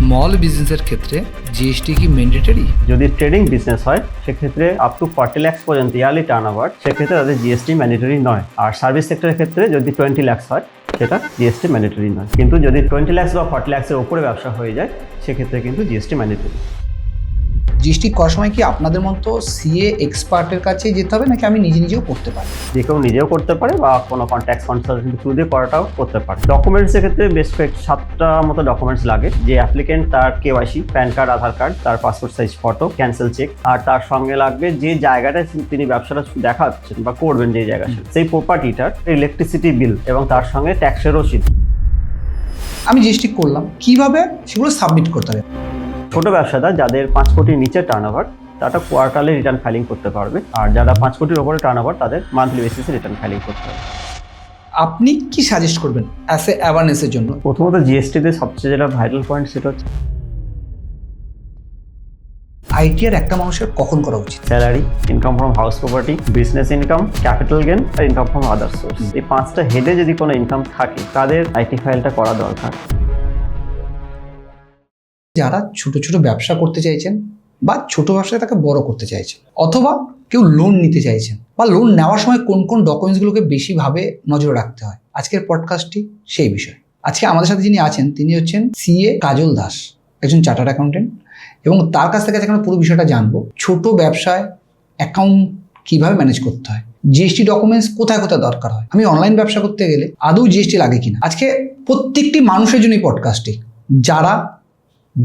Small বিজনেসের ক্ষেত্রে GST কি ম্যান্ডেটরি? যদি ট্রেডিং বিজনেস হয় সেক্ষেত্রে আপ টু 40 লাখ পর্যন্ত ইয়ারলি টার্নওভার সেক্ষেত্রে তাদের জিএসটি ম্যান্ডেটরি নয়। আর সার্ভিস সেক্টরের ক্ষেত্রে যদি 20 লাখ হয় সেটা জিএসটি ম্যান্ডেটরি নয়। কিন্তু যদি 20 লাখ বা 40 লাখের উপরে ব্যবসা হয়ে যায় সেক্ষেত্রে কিন্তু জিএসটি ম্যান্ডেটরি। জিএসটি করার সময় কি আপনাদের মতো সিএ এক্সপার্টের কাছে যেতে হবে নাকি আমি নিজেও করতে পারি? যে কেউ নিজেও করতে পারে বা কোনো ট্যাক্স কনসালটেন্ট থ্রু দিয়ে করাটাও করতে পারে। ডকুমেন্টসের ক্ষেত্রে বেশ কয়েক 7টা মতো ডকুমেন্টস লাগে। যে অ্যাপ্লিকেন্ট তার KYC, PAN card, Aadhaar card, তার passport size photo, cancel cheque, আর তার সঙ্গে লাগবে যে জায়গাটা তিনি ব্যবসাটা দেখাচ্ছেন বা করবেন যে জায়গাটা সেই প্রপার্টিটার ইলেকট্রিসিটি বিল এবং তার সঙ্গে ট্যাক্সের রসিদ। আমি জিএসটি করলাম, কিভাবে সেগুলো সাবমিট করতে হবে? ছোট ব্যবসাদার যাদের 5 কোটির নিচে টার্নওভার তারা কোয়ার্টারলি রিটার্ন ফাইলিং করতে পারবে, আর যারা 5 কোটির ওপরে টার্নওভার তাদের মান্থলি বেসিসে রিটার্ন ফাইলিং করতে হবে। আপনি কি সাজেস্ট করবেন অ্যাজ এ অ্যাওয়ারনেসের জন্য? প্রথমত জিএসটিতে সবচেয়ে যেটা ভাইটাল পয়েন্ট সেটা হচ্ছে আইটিআর একটা মানুষের কখন করা উচিত? Salary, income from house property, business income, capital gain আর ইনকাম ফ্রম আদার সোর্স। এই 5টা হেডে যদি কোনো ইনকাম থাকে তাদের আইটি ফাইলটা করা দরকার। যারা ছোট ছোট ব্যবসা করতে চাইছেন বা ছোট ব্যবসায় তাকে বড় করতে চাইছেন, অথবা কেউ লোন নিতে চাইছেন বা লোন নেওয়ার সময় কোন কোন ডকুমেন্টসগুলোকে বেশিভাবে নজরে রাখতে হয়, আজকের পডকাস্টটি সেই বিষয়। আজকে আমাদের সাথে যিনি আছেন তিনি হচ্ছেন সিএ কাজল দাস, একজন চার্টার্ড অ্যাকাউন্টেন্ট, এবং তার কাছ থেকে এখন পুরো বিষয়টা জানবো। ছোট ব্যবসায় অ্যাকাউন্ট কিভাবে ম্যানেজ করতে হয়, জিএসটি ডকুমেন্টস কোথায় কোথায় দরকার হয়, আমি অনলাইন ব্যবসা করতে গেলে আদৌ জিএসটি লাগে কিনা। আজকে প্রত্যেকটি মানুষের জন্য পডকাস্টটি, যারা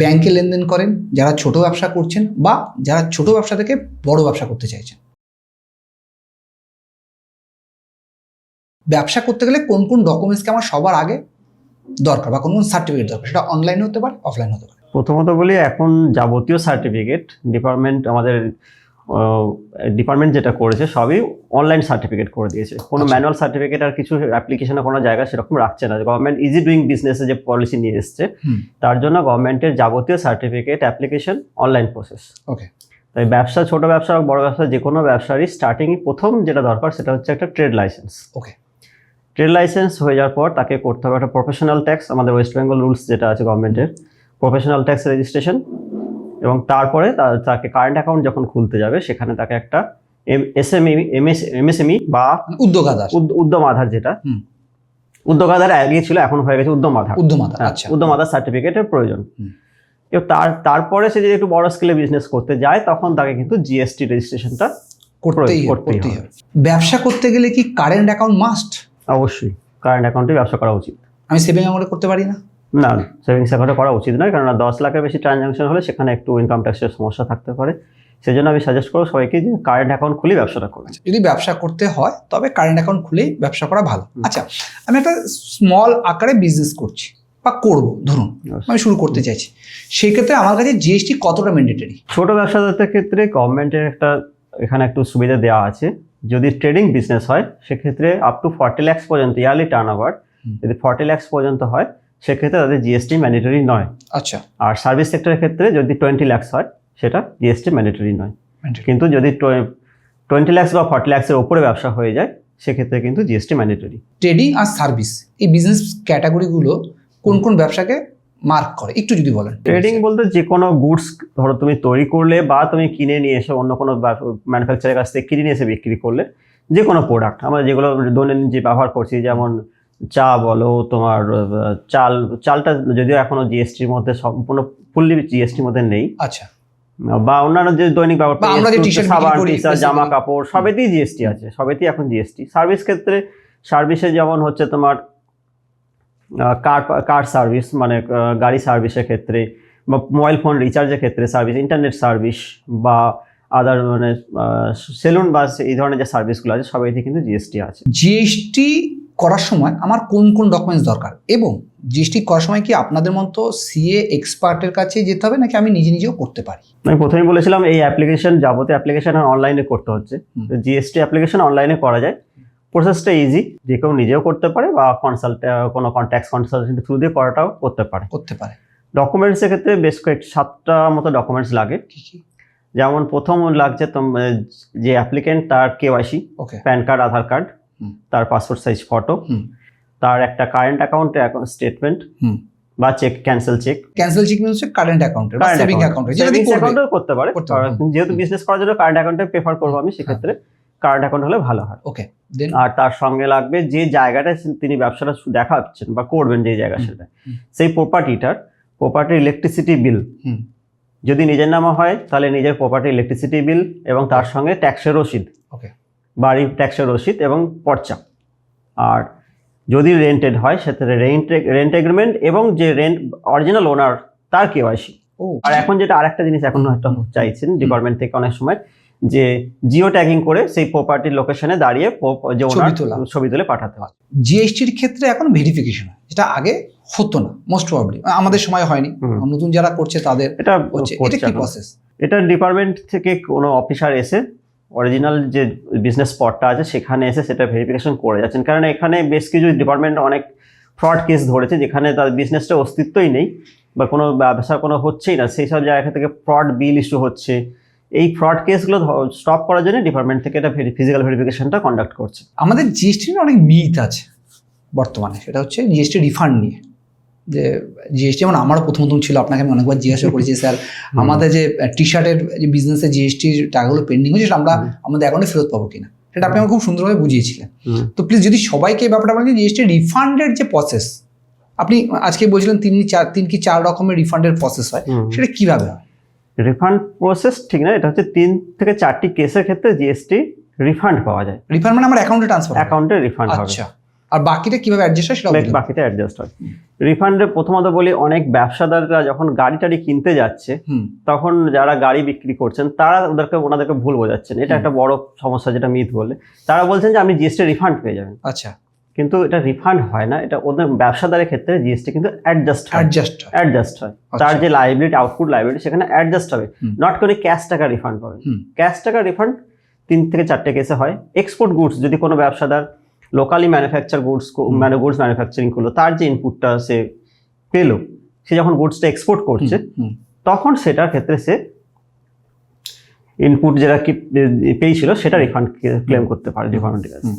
ব্যাংকে লেনদেন করেন, যারা ছোট ব্যবসা করছেন বা যারা ছোট ব্যবসা থেকে বড় ব্যবসা করতে চাইছেন। ব্যবসা করতে গেলে কোন কোন ডকুমেন্টসকে আমার সবার আগে দরকার বা কোন কোন সার্টিফিকেট দরকার, সেটা অনলাইনে হতে পারে, অফলাইন হতে পারে। প্রথমত বলি, এখন যাবতীয় সার্টিফিকেট আমাদের ডিপার্টমেন্ট যেটা করেছে সবই অনলাইন সার্টিফিকেট করে দিয়েছে। কোনো ম্যানুয়াল সার্টিফিকেট আর কিছু অ্যাপ্লিকেশনে কোনো জায়গা সেরকম রাখছে না। গভর্নমেন্ট ইজি ডুইং বিজনেসে যে পলিসি নিয়ে এসছে তার জন্য গভর্নমেন্টের যাবতীয় সার্টিফিকেট অ্যাপ্লিকেশন অনলাইন প্রসেস। ওকে, তাই ব্যবসা, ছোট ব্যবসা বড় ব্যবসা, যে কোনো ব্যবসারই স্টার্টিংয়ে প্রথম যেটা দরকার সেটা হচ্ছে একটা ট্রেড লাইসেন্স। ওকে, ট্রেড লাইসেন্স হয়ে যাওয়ার পর তাকে করতে হবে একটা প্রফেশনাল ট্যাক্স, আমাদের ওয়েস্ট বেঙ্গল রুলস যেটা আছে গভর্নমেন্টের, প্রফেশনাল ট্যাক্স রেজিস্ট্রেশন। এবং তারপরে তাকে কারেন্ট অ্যাকাউন্ট যখন খুলতে যাবে সেখানে তাকে একটা এমএসএমই বা উদ্যম আধার, যেটা উদ্যোগ আধার আগে ছিল এখন হয়ে গেছে উদ্যম আধার, উদ্যম আধার সার্টিফিকেটের প্রয়োজন। তারপরে সে যদি একটু বড় স্কেলে বিজনেস করতে যায় তখন তাকে কিন্তু জিএসটি রেজিস্ট্রেশনটা করতেই হবে। ব্যবসা করতে গেলে কি কারেন্ট অ্যাকাউন্ট মাস্ট? অবশ্যই কারেন্ট অ্যাকাউন্টে ব্যবসা করা উচিত। আমি সেভিং অ্যাকাউন্টে করতে পারি না? না, সেভিংস অ্যাকাউন্টে করা উচিত নয়, কারণ 10 লাখের বেশি ট্রানজাকশন হলে সেখানে একটু ইনকাম ট্যাক্সের সমস্যা থাকতে পারে। সেই জন্য আমি সাজেস্ট করবো সবাইকে যে কারেন্ট অ্যাকাউন্ট খুলেই ব্যবসাটা করবে। যদি ব্যবসা করতে হয় তবে কারেন্ট অ্যাকাউন্ট খুলেই ব্যবসা করা ভালো। আচ্ছা, আমি একটা স্মল আকারে বিজনেস করছি বা করব, ধরুন আমি শুরু করতে চাইছি, সেক্ষেত্রে আমার কাছে জিএসটি কতটা ম্যান্ডেটরি? ছোট ব্যবসাদারদের ক্ষেত্রে গভর্নমেন্টের এখানে একটু সুবিধা দেওয়া আছে। যদি ট্রেডিং বিজনেস হয় সেক্ষেত্রে আপ টু 40 লাখ পর্যন্ত ইয়ারলি টার্নওভার, যদি 40 লাখ পর্যন্ত হয় সেক্ষেত্রে তাদের জিএসটি ম্যান্ডেটরি নয়। আচ্ছা, আর সার্ভিস সেক্টরের ক্ষেত্রে যদি 20 লাখ হয় সেটা জিএসটি ম্যান্ডেটরি নয়। কিন্তু যদি 20 লাখ বা 40 লাখের উপরে ব্যবসা হয়ে যায় সেক্ষেত্রে কিন্তু জিএসটি ম্যান্ডেটরি। ট্রেডিং আর সার্ভিস, এই বিজনেস ক্যাটাগরিগুলো কোন কোন ব্যবসাকে মার্ক করে একটু যদি বলেন। ট্রেডিং বলতে যে কোনো গুডস ধরো তুমি তৈরি করলে বা তুমি কিনে নিয়ে এসে অন্য কোনো ম্যানুফ্যাকচারের কাছ থেকে কিনে নিয়ে এসে বিক্রি করলে, যে কোনো প্রোডাক্ট আমরা যেগুলো দৈনন্দিন যে ব্যবহার করছি, যেমন চা বলো, তোমার চালটা যদিও এখনো জিএসটির মধ্যে সম্পূর্ণ ফুললি জিএসটির মধ্যে নেই। আচ্ছা, বা অন্যান্য যে দৈনিক ব্যবহার সাবান, টি-শার্ট, জামা কাপড় সবেতেই জিএসটি আছে, সবেতেই এখন জিএসটি। সার্ভিস ক্ষেত্রে সার্ভিসে যেমন হচ্ছে তোমার কার সার্ভিস, মানে গাড়ি সার্ভিসের ক্ষেত্রে, বা মোবাইল ফোন রিচার্জের ক্ষেত্রে সার্ভিস, ইন্টারনেট সার্ভিস, বা আদার মানে সেলুন বা এই ধরনের যে সার্ভিসগুলো আছে সবাইতে কিন্তু জিএসটি আছে। জিএসটি করার সময় আমার কোন কোন ডকুমেন্টস দরকার, এবং জিএসটি করার সময় কি আপনাদের মতো সিএ এক্সপার্টের কাছে যেতে হবে নাকি আমি নিজেও করতে পারি? আমি প্রথমেই বলেছিলাম এই অ্যাপ্লিকেশন, যাবতীয় অ্যাপ্লিকেশন অনলাইনে করতে হচ্ছে। জিএসটি অ্যাপ্লিকেশন অনলাইনে করা যায়, প্রসেসটা ইজি, যে কেউ নিজেও করতে পারে বা কোনো ট্যাক্স কনসালটেন্ট থ্রু দিয়ে করাটাও করতে পারে। ডকুমেন্টসের ক্ষেত্রে বেশ কয়েক 7টা মতো ডকুমেন্টস লাগে। যেমন প্রথম লাগছে যে অ্যাপ্লিকেন্ট তার KYC, PAN card, Aadhaar card, তার পাসপোর্ট সাইজ ফটো, তার একটা কারেন্ট অ্যাকাউন্ট স্টেটমেন্ট বা cheque cancel cheque. Cancel cheque means current অ্যাকাউন্টে বা সেভিং অ্যাকাউন্টে, যেটা সেভিংস করবে অ্যাকাউন্টেও করতে পারে, যেহেতু বিজনেস করার জন্য কারেন্ট অ্যাকাউন্টে প্রেফার করবো আমি, সেক্ষেত্রে কারেন্ট অ্যাকাউন্ট হলে ভালো হয়। ওকে, দেন আর তার সঙ্গে লাগবে যে জায়গাটা তিনি ব্যবসাটা দেখাচ্ছেন বা করবেন, যে জায়গা সেটা, সেই প্রপার্টির ইলেকট্রিসিটি বিল যদি নিজের নামে হয় তাহলে নিজের প্রপার্টি ইলেকট্রিসিটি বিল এবং তার সঙ্গে ট্যাক্সের রসিদ, ওকে, বাড়ির ট্যাক্সের রসিদ এবং পর্চা। আর যদি রেন্টেড হয় সেক্ষেত্রে রেন্ট এগ্রিমেন্ট এবং যে রেন্ট অরিজিনাল ওনার তার কেওয়াইসি। আর এখন যেটা আরেকটা জিনিস এখন হয়তো চাইছেন ডিপার্টমেন্ট থেকে অনেক সময়, যে জিও ট্যাগিং করে সেই প্রপার্টির লোকেশনে দাঁড়িয়ে যে ওনার ছবি তুলে পাঠাতে হয়। জিএসটির ক্ষেত্রে এখন ভেরিফিকেশন হয়, যেটা আগে হতো না, মোস্ট প্রবাবলি আমাদের সময় হয়নি, নতুন যারা করছে তাদের এটা হচ্ছে। এটা কি প্রসেস? এটা ডিপার্টমেন্ট থেকে কোনো অফিসার এসে অরিজিনাল যে বিজনেস স্পটটা আছে সেখানে এসে সেটা ভেরিফিকেশন করে যাচ্ছেন, কারণ এখানে বেশ কিছু ডিপার্টমেন্ট অনেক ফ্রড কেস ধরেছে যেখানে তার বিজনেসটা অস্তিত্বই নেই বা কোনো ব্যবসা কোনো হচ্ছেই না, সেই সব জায়গা থেকে ফ্রড বিল ইস্যু হচ্ছে। এই ফ্রড কেসগুলো স্টপ করার জন্য ডিপার্টমেন্ট থেকে এটা ফিজিক্যাল ভেরিফিকেশনটা কন্ডাক্ট করছে। আমাদের জিএসটির অনেক মিথ আছে বর্তমানে, সেটা হচ্ছে জিএসটি রিফান্ড নিয়ে। যে জিএসটি যেমন আমারও প্রথম ছিল, আপনাকে আমি অনেকবার জিজ্ঞাসা করেছি, স্যার আমাদের যে টি শার্টের যে বিজনেসে জিএসটির টাকাগুলো পেন্ডিং হচ্ছে সেটা আমরা আমাদের অ্যাকাউন্টে ফেরত পাবো কিনা, সেটা আপনি আমাকে খুব সুন্দরভাবে বুঝিয়েছিলেন। তো প্লিজ যদি সবাইকে এই ব্যাপারটা বলেন, জিএসটি রিফান্ডের যে প্রসেস, আপনি আজকে বলছিলেন 3 কি 4 রকমের রিফান্ডের প্রসেস হয়, সেটা কিভাবে হয়? রিফান্ড প্রসেস ঠিক না, এটা হচ্ছে 3 থেকে 4টি কেসের ক্ষেত্রে জিএসটি রিফান্ড পাওয়া যায়। রিফান্ড মানে আমার অ্যাকাউন্টে ট্রান্সফার, অ্যাকাউন্টে রিফান্ড হবে। আচ্ছা, আর বাকিটা কিভাবে অ্যাডজাস্ট হয় সেটা বাকিটা অ্যাডজাস্ট হয়। রিফান্ডে প্রথমত বলি, অনেক ব্যবসাদাররা যখন গাড়ি টাড়ি কিনতে যাচ্ছে তখন যারা গাড়ি বিক্রি করছেন তারা ওনাদেরকে ভুল বোঝাচ্ছেন, এটা একটা বড় সমস্যা যেটা মিথ বলে। তারা বলছেন যে আপনি জিএসটি রিফান্ড পেয়ে যাবেন। আচ্ছা, কিন্তু এটা রিফান্ড হয় না, এটা ওদের ব্যবসাদারের ক্ষেত্রে জিএসটি কিন্তু অ্যাডজাস্ট হয়। তার যে লাইবিলিটি, আউটপুট লাইবিলিটি, সেখানে অ্যাডজাস্ট হবে, নট করে ক্যাশ টাকা রিফান্ড পাবে। ক্যাশ টাকা রিফান্ড 3 থেকে 4টে কেসে হয়। এক্সপোর্ট গুডস, যদি কোনো ব্যবসাদার লোকালি ম্যানুফ্যাকচার গুডস ম্যানুফ্যাকচারিং করলো, তার যে ইনপুটটা সে পেলো, সে যখন গুডসটা এক্সপোর্ট করছে তখন সেটার ক্ষেত্রে সে ইনপুট যেটা কি পেয়েছিল সেটা রিফান্ড ক্লেম করতে পারে ডিপার্টমেন্টের কাছে।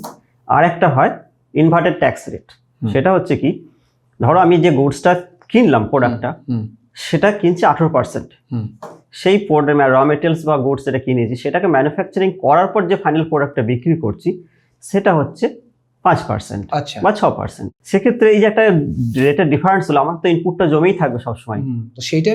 আর একটা হয় ইনভার্টেড ট্যাক্স রেট, সেটা হচ্ছে কি, ধরো আমি যে গুডসটা কিনলাম, প্রোডাক্টটা সেটা কিনছি 18%, সেই র মেটেরিয়ালস বা গুডস যেটা কিনেছি সেটাকে ম্যানুফ্যাকচারিং করার পর যে ফাইনাল প্রোডাক্টটা বিক্রি করছি সেটা হচ্ছে 5% বা 6%। সেক্ষেত্রে এই যে একটা রেটের ডিফারেন্স হলো, আমার তো ইনপুটটা জমেই থাকবে সবসময়, তো সেইটা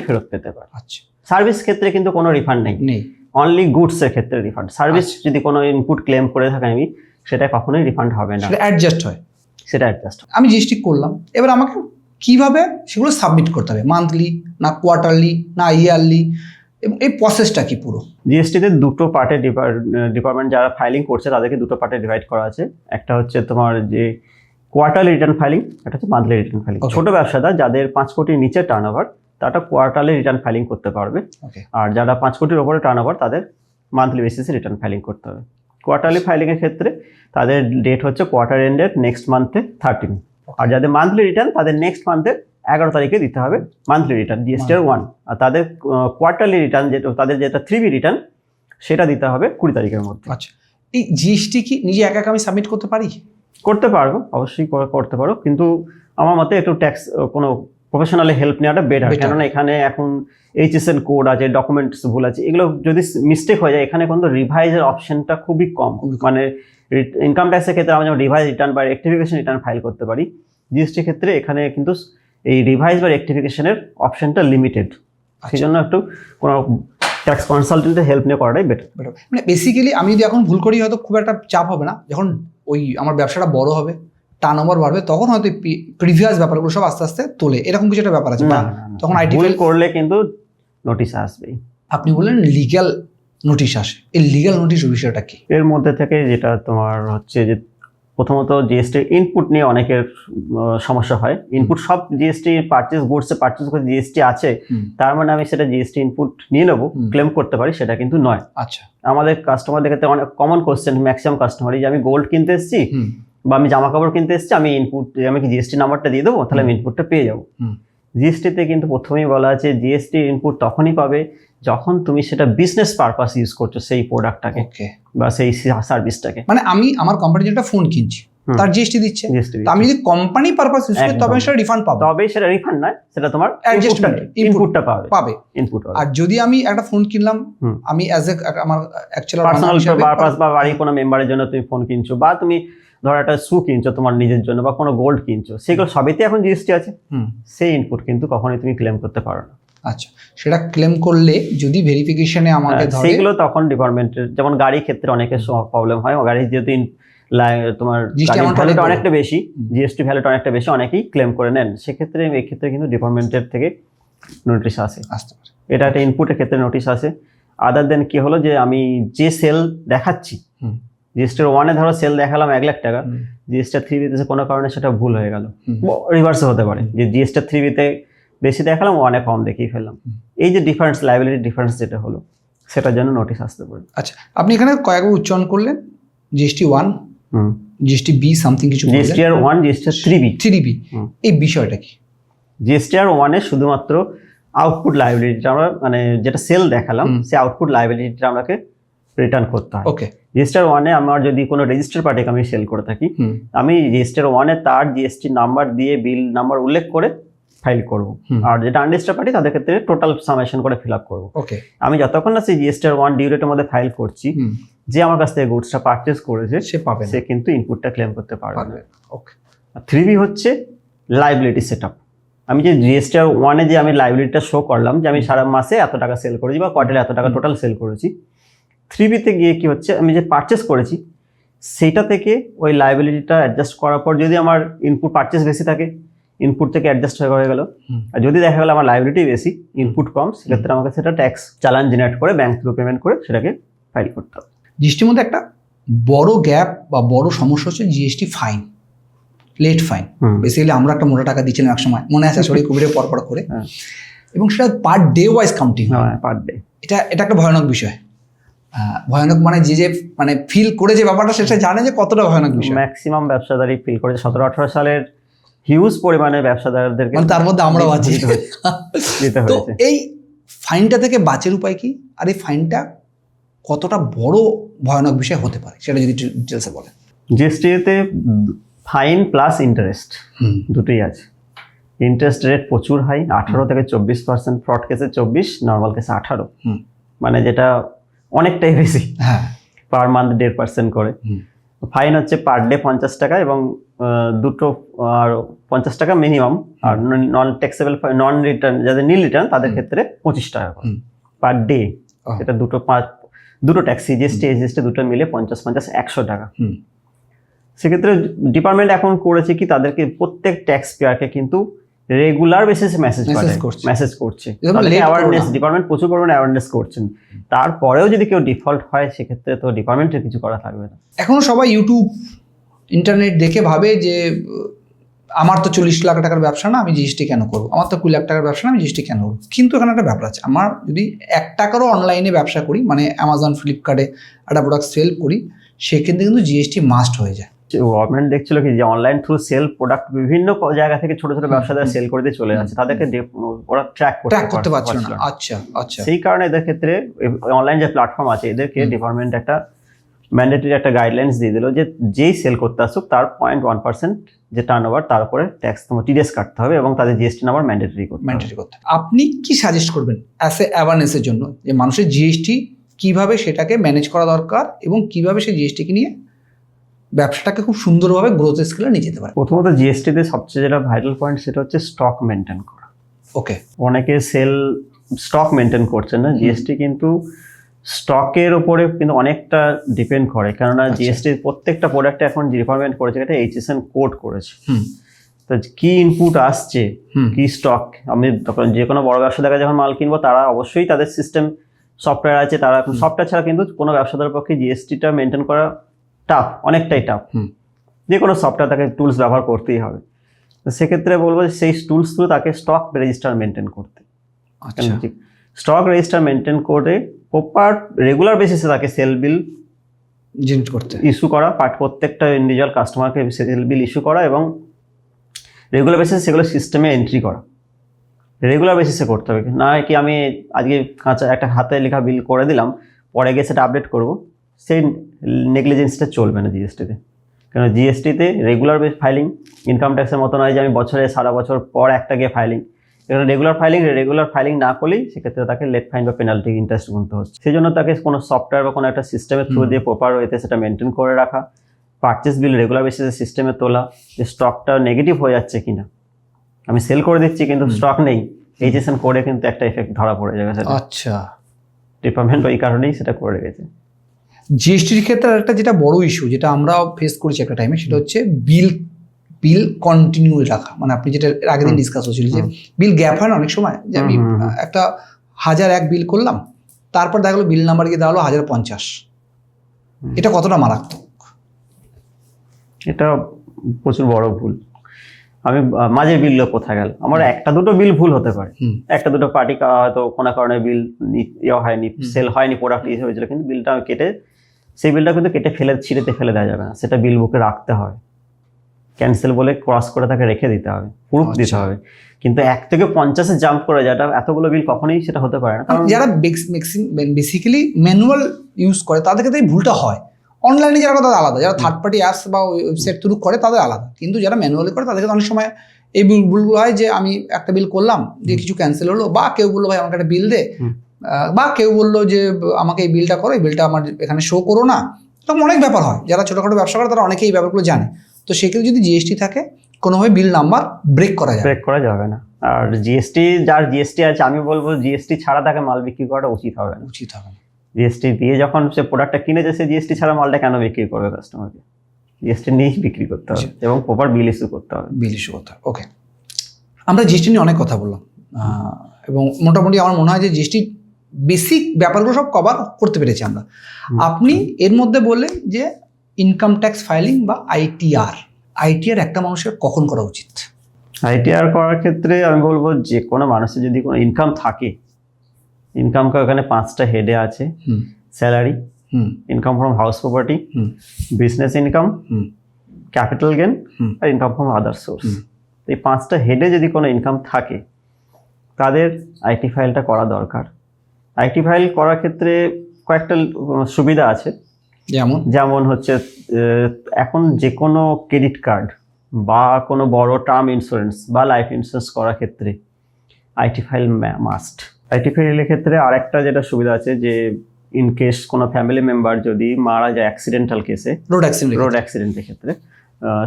ফেরত পেতে পারে। আচ্ছা, সার্ভিস ক্ষেত্রে কিন্তু কোনো রিফান্ড নেই, অনলি গুডস এর ক্ষেত্রে রিফান্ড। সার্ভিস যদি কোনো ইনপুট ক্লেম করে থাকে আমি, সেটা কখনোই রিফান্ড হবে না, সেটা অ্যাডজাস্ট হয়। আমি জিএসটি করলাম, এবার আমাকে কিভাবে সেগুলো সাবমিট করতে হবে? মান্থলি না কোয়ার্টারলি না ইয়ারলি, এবং এই প্রসেসটা কি পুরো? জিএসটিতে 2টো পার্টে ডিপার্টমেন্ট যারা ফাইলিং করছে তাদেরকে 2টো পার্টে ডিভাইড করা আছে। একটা হচ্ছে তোমার যে কোয়ার্টারলি রিটার্ন ফাইলিং, একটা হচ্ছে মান্থলি রিটার্ন ফাইলিং। ছোট ব্যবসাদার যাদের 5 কোটির নিচে টার্নওভার তারা কোয়ার্টারলি রিটার্ন ফাইলিং করতে পারবে, আর যারা 5 কোটির উপরে টার্নওভার তাদের মান্থলি বেসিসে রিটার্ন ফাইলিং করতে হবে। কোয়ার্টারলি ফাইলিংয়ের ক্ষেত্রে তাদের ডেট হচ্ছে কোয়ার্টার এন্ডের নেক্সট মান্থে 13, আর যাদের মান্থলি রিটার্ন তাদের নেক্সট মান্থের 11 তারিখে দিতে হবে মান্থলি রিটার্ন জিএসটি 1, আর তাদের কোয়ার্টারলি রিটার্ন তাদের যেটা 3B রিটার্ন সেটা দিতে হবে 20 তারিখের মধ্যে। আচ্ছা, এই জিএসটি কি নিজে একা আমি সাবমিট করতে পারি? করতে পারবো, অবশ্যই করতে পারো, কিন্তু আমার মতে একটু ট্যাক্স কোনো প্রফেশনালি হেল্প নেওয়াটা বেটার, কেননা এখানে এখন HSN কোড আছে, ডকুমেন্টস ভুল আছে, এগুলো যদি মিস্টেক হয়ে যায় এখানে কিন্তু রিভাইজের অপশনটা খুবই কম। মানে ইনকাম ট্যাক্সের ক্ষেত্রে আমরা যেমন রিভাইজ রিটার্ন বা রেক্টিফিকেশন রিটার্ন ফাইল করতে পারি, জিএসটির ক্ষেত্রে এখানে কিন্তু এই রিভাইজ বা রেক্টিফিকেশনের অপশনটা লিমিটেড। সেই জন্য একটু কোনো ট্যাক্স কনসালটেন্টের হেল্প নিয়ে করাটাই বেটার। মানে বেসিক্যালি আমি যদি এখন ভুল করি হয়তো খুব একটা চাপ হবে না, যখন ওই আমার ব্যবসাটা বড় হবে, টার্নওভার বাড়বে, তখন হয়তো প্রিভিয়াস ব্যাপারগুলো সব আস্তে আস্তে তোলে, এরকম কিছু একটা ব্যাপার আছে না? তখন আইটি ভুল করলে কিন্তু নোটিশ আসবেই। আপনি বললেন লিগ্যাল নোটিশ আসে, এই লিগ্যাল নোটিশ বিষয়টা কি? এর মধ্যে থেকে যেটা তোমার হচ্ছে যে প্রথমত জিএসটি ইনপুট নিয়ে অনেকের সমস্যা হয়। ইনপুট সব জিএসটি পারচেজ গুডসে পারচেজ করে জিএসটি আছে, তার মানে আমি সেটা জিএসটি ইনপুট নিয়ে নেবো, ক্লেম করতে পারি, সেটা কিন্তু নয়। আচ্ছা, আমাদের কাস্টমারদের ক্ষেত্রে অনেক কমন কোশ্চেন, ম্যাক্সিমাম কাস্টমারই, যে আমি গোল্ড কিনতে এসেছি বা আমি জামা কাপড় কিনতে এসেছি, আমি কি জিএসটি নাম্বারটা দিয়ে দেবো, তাহলে আমি ইনপুটটা পেয়ে যাবো। জিএসটিতে কিন্তু প্রথমেই বলা আছে জিএসটি ইনপুট তখনই পাবে যখন তুমি সেটা বিজনেস পারপাস ইউজ করছো সেই প্রোডাক্টটাকে বা সেই সার্ভিসটাকে। মানে আমি আমার কোম্পানি যেটা ফোন কিনছি, তার জিএসটি দিচ্ছে। জিএসটি তো আমি যদি কোম্পানি পারপাস ইউজ করি তবে সেটা রিফান্ড পাবো, তবে সেটা রিফান্ড নয়, সেটা তোমার Adjustment, ইনপুটটা পাবে। ইনপুট আর যদি আমি একটা ফোন কিনলাম, আমি অ্যাজ এ আমার অ্যাকচুয়াল পার্সোনাল পারপাস বা বাড়ির কোনো মেম্বারের জন্য তুমি ফোন কিনছো, বা তুমি ধরো একটা শু কিনছো তোমার নিজের জন্য, বা কোনো গোল্ড কিনছো, সেগুলো সবেতে এখন জিএসটি আছে। সেই ইনপুট কিন্তু কখনোই তুমি ক্লেম করতে পারো না। আচ্ছা, সেটা ক্লেম করলে যদি ভেরিফিকেশনে আমাকে ধরে, সেইগুলো তখন ডিপার্টমেন্টের, যেমন গাড়ির ক্ষেত্রে অনেকের প্রবলেম হয়, গাড়ি যেহেতু তোমার ভ্যালুটা অনেকটা বেশি, জিএসটি ভ্যালুটা অনেকটা বেশি, অনেকেই ক্লেম করে নেন। সেক্ষেত্রে এই ক্ষেত্রে কিন্তু ডিপার্টমেন্টের থেকে নোটিশ আসতে পারে। এটা একটা ইনপুটের ক্ষেত্রে নোটিশ আসে। আদার দেন কি হলো, যে আমি যে সেল দেখাচ্ছি, জিএসটির 1-এ ধরো সেল দেখালাম 1 লাখ টাকা, জিএসটির 3B-তে কোনো কারণে সেটা ভুল হয়ে গেল, রিভার্সও হতে পারে, যে জিএসটির 3B-তে বেশি দেখালাম, 1-এ কম দেখিয়ে ফেললাম। এই যে ডিফারেন্স, লাইবিলিটি ডিফারেন্স যেটা হলো, সেটার জন্য নোটিশ আসতে পারে। আচ্ছা, আপনি এখানে কয়েকবার উচ্চারণ করলেন, জিএসটি 1, জিএসটি বি সামথিং কিছু, জিএসটিআর 1, জিএসটিআর 3B। এই বিষয়টা কি? জিএসটিআর 1-এ শুধুমাত্র আউটপুট লাইবিলিটিটা আমরা, মানে যেটা সেল দেখালাম, সেই আউটপুট লাইবিলিটিটা আমাকে রিটার্ন করতে হয়। ওকে। জিএসটিআর 1-এ আমার যদি কোনো রেজিস্টার পার্টিকে আমি সেল করে থাকি, আমি জিএসটিআর 1-এ তার জিএসটি নাম্বার দিয়ে, বিল নাম্বার উল্লেখ করে ফাইল করব। আর যেটা আনরেজিস্টার্ড পার্টি, তাদের ক্ষেত্রে টোটাল সামেশন করে ফিল আপ করবো। ওকে। আমি যতক্ষণ না সেই জিএসটিআর 1 ডিউ ডেটের মধ্যে ফাইল করছি, যে আমার কাছ থেকে গুডসটা পারচেজ করেছে সে কিন্তু ইনপুটটা ক্লেম করতে পারবে না। ওকে। 3B হচ্ছে লাইবিলিটি সেটআপ। আমি যে জিএসটিআর 1-এ যে আমি লাইবিলিটিটা শো করলাম, যে আমি সারা মাসে এত টাকা সেল করেছি বা কোয়ার্টারে এত টাকা টোটাল সেল করেছি, 3B-তে গিয়ে কি হচ্ছে, আমি যে পারচেস করেছি সেইটা থেকে ওই লাইবিলিটিটা অ্যাডজাস্ট করার পর যদি আমার ইনপুট পারচেস বেশি থাকে, ইনপুট থেকে অ্যাডজাস্ট হয়ে গেল। আর যদি দেখা গেল আমার লাইবিলিটি বেশি, ইনপুট কম, সেক্ষেত্রে আমাকে সেটা ট্যাক্স চালান জেনারেট করে ব্যাংক থ্রু পেমেন্ট করে সেটাকে ফাইল করতে হবে। জিএসটির মধ্যে একটা বড় গ্যাপ বা বড় সমস্যা হচ্ছে GST fine, late fine. Basically আমরা একটা মোটা টাকা দিচ্ছিলাম এক সময়, মনে আছে, সরি, কোভিডের পর করে, এবং সেটা per day wise counting, per day. এটা একটা ভয়ানক বিষয়। ভয়ানক মানে যে মানে ফিল করে যে ব্যাপারটা, সেটা জানে যে কতটা ভয়ানক বিষয়। ম্যাক্সিমাম ব্যবসাদারই ফিল করে, 17-18 সালের হিউজ পরিমাণে ব্যবসাদারদেরকে, মানে তার মধ্যে আমরাও আছি। তো এই ফাইনটা থেকে বাঁচার উপায় কি, আর এই ফাইনটা কতটা বড় ভয়ানক বিষয় হতে পারে, সেটা যদি ডিটেলসে বলেন। জিএসটিতে ফাইন প্লাস ইন্টারেস্ট দুটোই আছে। ইন্টারেস্ট রেট প্রচুর হাই, 18 থেকে 24%, ফ্রড কেসে 24, নর্মাল কেসে 18, মানে যেটা অনেকটাই বেশি। হ্যাঁ, পার মান্থ 1.5% করে। ফাইন হচ্ছে পার ডে 50 টাকা, এবং দুটো আর 50 টাকা মিনিমাম। আর নন ট্যাক্সেবল, নন রিটার্ন, যাদের নীল রিটার্ন, তাদের ক্ষেত্রে 25 টাকা করে পার ডে। এটা দুটো ট্যাক্সি, জিএসটি এসজিএসটি দুটো মিলে 50-50 100 টাকা। সেক্ষেত্রে ডিপার্টমেন্ট এখন করেছে কি, তাদেরকে প্রত্যেক ট্যাক্স পেয়ারকে কিন্তু রেগুলার বেসিসে মেসেজ করছে। অ্যাওয়ারনেস, ডিপার্টমেন্ট প্রচুর পরিমাণে অ্যাওয়ারনেস করছেন। তারপরেও যদি কেউ ডিফল্ট হয়, সেক্ষেত্রে তো ডিপার্টমেন্টের কিছু করা থাকবে না। এখনো সবাই ইউটিউব, ইন্টারনেট দেখে ভাবে যে আমার তো 40 লাখ টাকার ব্যবসা না, আমি জিএসটি কেন করবো, আমার তো 20 লাখ টাকার ব্যবসা না, আমি জিএসটি কেন করবো। কিন্তু এখানে একটা ব্যাপার আছে, আমার যদি 1 টাকারও অনলাইনে ব্যবসা করি, মানে অ্যামাজন, ফ্লিপকার্টে একটা প্রোডাক্ট সেল করি, সেক্ষেত্রে কিন্তু জিএসটি মাস্ট হয়ে যায়। গভর্নমেন্ট দেখছিল কি, যে অনলাইন থ্রু সেল প্রোডাক্ট বিভিন্ন জায়গা থেকে ছোট ছোট ব্যবসাদার সেল করে দিয়ে চলে যাচ্ছে, তাদেরকে ওরা ট্র্যাক করতে পারছিল না। আচ্ছা, সেই কারণে এদের ক্ষেত্রে অনলাইন যে প্ল্যাটফর্ম আছে, এদেরকে ডিপার্টমেন্ট একটা ম্যান্ডেটরি একটা গাইডলাইন্স দিয়ে দিল, যে যেই সেল করতে আসুক তার 0.1% যে টার্নওভার, তার উপরে ট্যাক্স তোমার টিডিএস কাটতে হবে, এবং তাদের জিএসটি নাম্বার ম্যান্ডেটরি করতে হবে। আপনি কি সাজেস্ট করবেন অ্যাজ এ অ্যাওয়ারনেসের জন্য, যে মানুষের জিএসটি কিভাবে সেটাকে ম্যানেজ করা দরকার, এবং কিভাবে সেই জিএসটিকে নিয়ে ব্যবসাটাকে খুব সুন্দরভাবে গ্রোথ স্কেলে নিয়ে যেতে পারে? প্রথমত জিএসটিতে সবচেয়ে যেটা ভাইটাল পয়েন্ট, সেটা হচ্ছে স্টক মেনটেন করা। ওকে। অনেকে স্টক মেনটেন করছে না। জিএসটি কিন্তু স্টকের উপরে কিন্তু অনেকটা ডিপেন্ড করে, কেননা জিএসটির প্রত্যেকটা প্রোডাক্টে এখন ডিপার্টমেন্ট করেছে, এটা HSN কোড করেছে। তো কি ইনপুট আসছে, কি স্টক, আমি তখন যে কোনো বড় ব্যবসাদার যখন মাল কিনবো, তারা অবশ্যই তাদের সিস্টেম সফটওয়্যার আছে, তারা সফটওয়্যার ছাড়া কিন্তু কোনো ব্যবসাদারের পক্ষে জিএসটিটা মেনটেন করা টাফ, অনেকটাই টাফ। যে কোনো সফটওয়্যার তাকে টুলস ব্যবহার করতেই হবে। তো সেক্ষেত্রে বলবো যে সেই টুলস থ্রু তাকে স্টক রেজিস্টার মেনটেন করতে। স্টক রেজিস্টার মেনটেন করে প্রপার রেগুলার বেসিসে তাকে সেল বিল জেনারেট করতে, ইস্যু করা, প্রত্যেকটা ইন্ডিভিজুয়াল কাস্টমারকে সেল বিল ইস্যু করা, এবং রেগুলার বেসিসে সেগুলো সিস্টেমে এন্ট্রি করা। রেগুলার বেসিসে করতে হবে, না কি আমি আজকে কাঁচা একটা হাতে লেখা বিল করে দিলাম, পরে গিয়ে সেটা আপডেট করবো, সেই নেগলিজেন্সটা চলবে না জিএসটিতে। কারণ জিএসটিতে রেগুলার বেস ফাইলিং, ইনকাম ট্যাক্সের মতো নয় যে আমি বছরে সারা বছর পর একটা গিয়ে ফাইলিং। এখানে রেগুলার ফাইলিং না করলেই সেক্ষেত্রে তাকে লেট ফাইন বা পেনাল্টি ইন্টারেস্ট গুনতে হচ্ছে। সেই জন্য তাকে কোনো সফটওয়্যার বা কোনো একটা সিস্টেমের থ্রু দিয়ে প্রপার ওয়েতে সেটা মেনটেন করে রাখা, পারচেস বিল রেগুলার বেসিসে সিস্টেমে তোলা, যে স্টকটা নেগেটিভ হয়ে যাচ্ছে কিনা, আমি সেল করে দিচ্ছি কিন্তু স্টক নেই, এইচএসএন করে কিন্তু একটা এফেক্ট ধরা পড়ে যাবে সেটা। আচ্ছা, ডিপার্টমেন্ট ওই কারণেই সেটা করে রেখেছে। জিএসটির ক্ষেত্রে একটা যেটা বড় ইস্যু যেটা আমরা ফেস করেছি একটা টাইমে, সেটা হচ্ছে বিল কন্টিনিউ রাখা। মানে আপনি যেটা এর আগের দিন ডিসকাস হচ্ছিল যে বিল গ্যাপ হয় না অনেক সময়, যে আমি একটা 1001 বিল করলাম, তারপর দেখা গেলো বিল নাম্বার গিয়ে দাঁড়ালো 1050। এটা কতটা মারাত্মক? এটা প্রচুর বড় ভুল। আমি মাঝে বিল কোথায় গেল, আমার একটা দুটো বিল ভুল হতে পারে, একটা দুটো পার্টি হয়তো কোনো কারণে বিল হয়নি, সেল হয়নি, প্রোডাক্ট ইয়ে হয়েছিল, কিন্তু বিলটা কেটে, সেই বিলটা কিন্তু কেটে ছিঁড়েতে ফেলে দেওয়া যাবে না, সেটা বিল বুকে রাখতে হয়, ক্যান্সেল বলে ক্রস করে তাকে রেখে দিতে হবে, প্রুফ দিতে হবে। কিন্তু 1 থেকে 50-এ জাম্প করে যেটা এতগুলো বিল কখনোই সেটা হতে পারে না। কারণ যারা বেসিক্যালি ম্যানুয়াল ইউজ করে তাদের ক্ষেত্রে এই ভুলটা হয়। অনলাইনে যারা তাদের আলাদা, যারা থার্ড পার্টি অ্যাপস বা ওয়েবসাইট থ্রু করে তাদের আলাদা, কিন্তু যারা ম্যানুয়ালি করে তাদের অনেক সময় এই ভুলগুলো হয় যে আমি একটা বিল করলাম, যে কিছু ক্যান্সেল হলো, বা কেউ বললো ভাই আমাকে একটা বিল দে, বা কেউ বললো যে আমাকে এই বিলটা করো, এই বিলটা আমার এখানে শো করো না। তখন অনেক ব্যাপার হয়, যারা ছোটোখাটো ব্যবসা করে তারা অনেকেই এই ব্যাপারগুলো জানে। তো সেক্ষেত্রে যদি জিএসটি থাকে, কোনোভাবে বিল নাম্বার ব্রেক করা যাবে না। আর যার জিএসটি আছে, আমি বলবো জিএসটি ছাড়া তাকে মাল বিক্রি করাটা উচিত হবে না। জিএসটি দিয়ে যখন সে প্রোডাক্টটা কিনেছে, সে জিএসটি ছাড়া মালটা কেন বিক্রি করবে কাস্টমারকে? জিএসটি নিয়েই বিক্রি করতে হবে এবং প্রপার বিল ইস্যু করতে হবে। ওকে, আমরা জিএসটি নিয়ে অনেক কথা বললাম, এবং মোটামুটি আমার মনে হয় যে জিএসটি বেসিক ব্যাপারগুলো সব কভার করতে পেরেছি আমরা। আপনি এর মধ্যে বললেন যে ইনকাম ট্যাক্স ফাইলিং বা আইটিআর একটা মানুষের কখন করা উচিত? আইটিআর করার ক্ষেত্রে আমি বলবো যে কোনো মানুষের যদি কোনো ইনকাম থাকে, ইনকামটা ওখানে 5টা হেডে আছে: salary, income from house property, business income, capital gain, আর ইনকাম ফ্রম আদার সোর্স। এই 5টা হেডে যদি কোনো ইনকাম থাকে, তাদের আইটি ফাইলটা করা দরকার। আইটি ফাইল করার ক্ষেত্রে কয়েকটা সুবিধা আছে, যেমন হচ্ছে এখন যে কোনো ক্রেডিট কার্ড বা কোনো বড় টার্ম ইন্স্যুরেন্স বা লাইফ ইন্স্যুরেন্স করার ক্ষেত্রে আইটি ফাইল মাস্ট। আইটি ফাইলের ক্ষেত্রে আরেকটা যেটা সুবিধা আছে, যে ইন কেস কোনো ফ্যামিলি মেম্বার যদি মারা যায় অ্যাক্সিডেন্টাল কেসে, রোড অ্যাক্সিডেন্টের ক্ষেত্রে,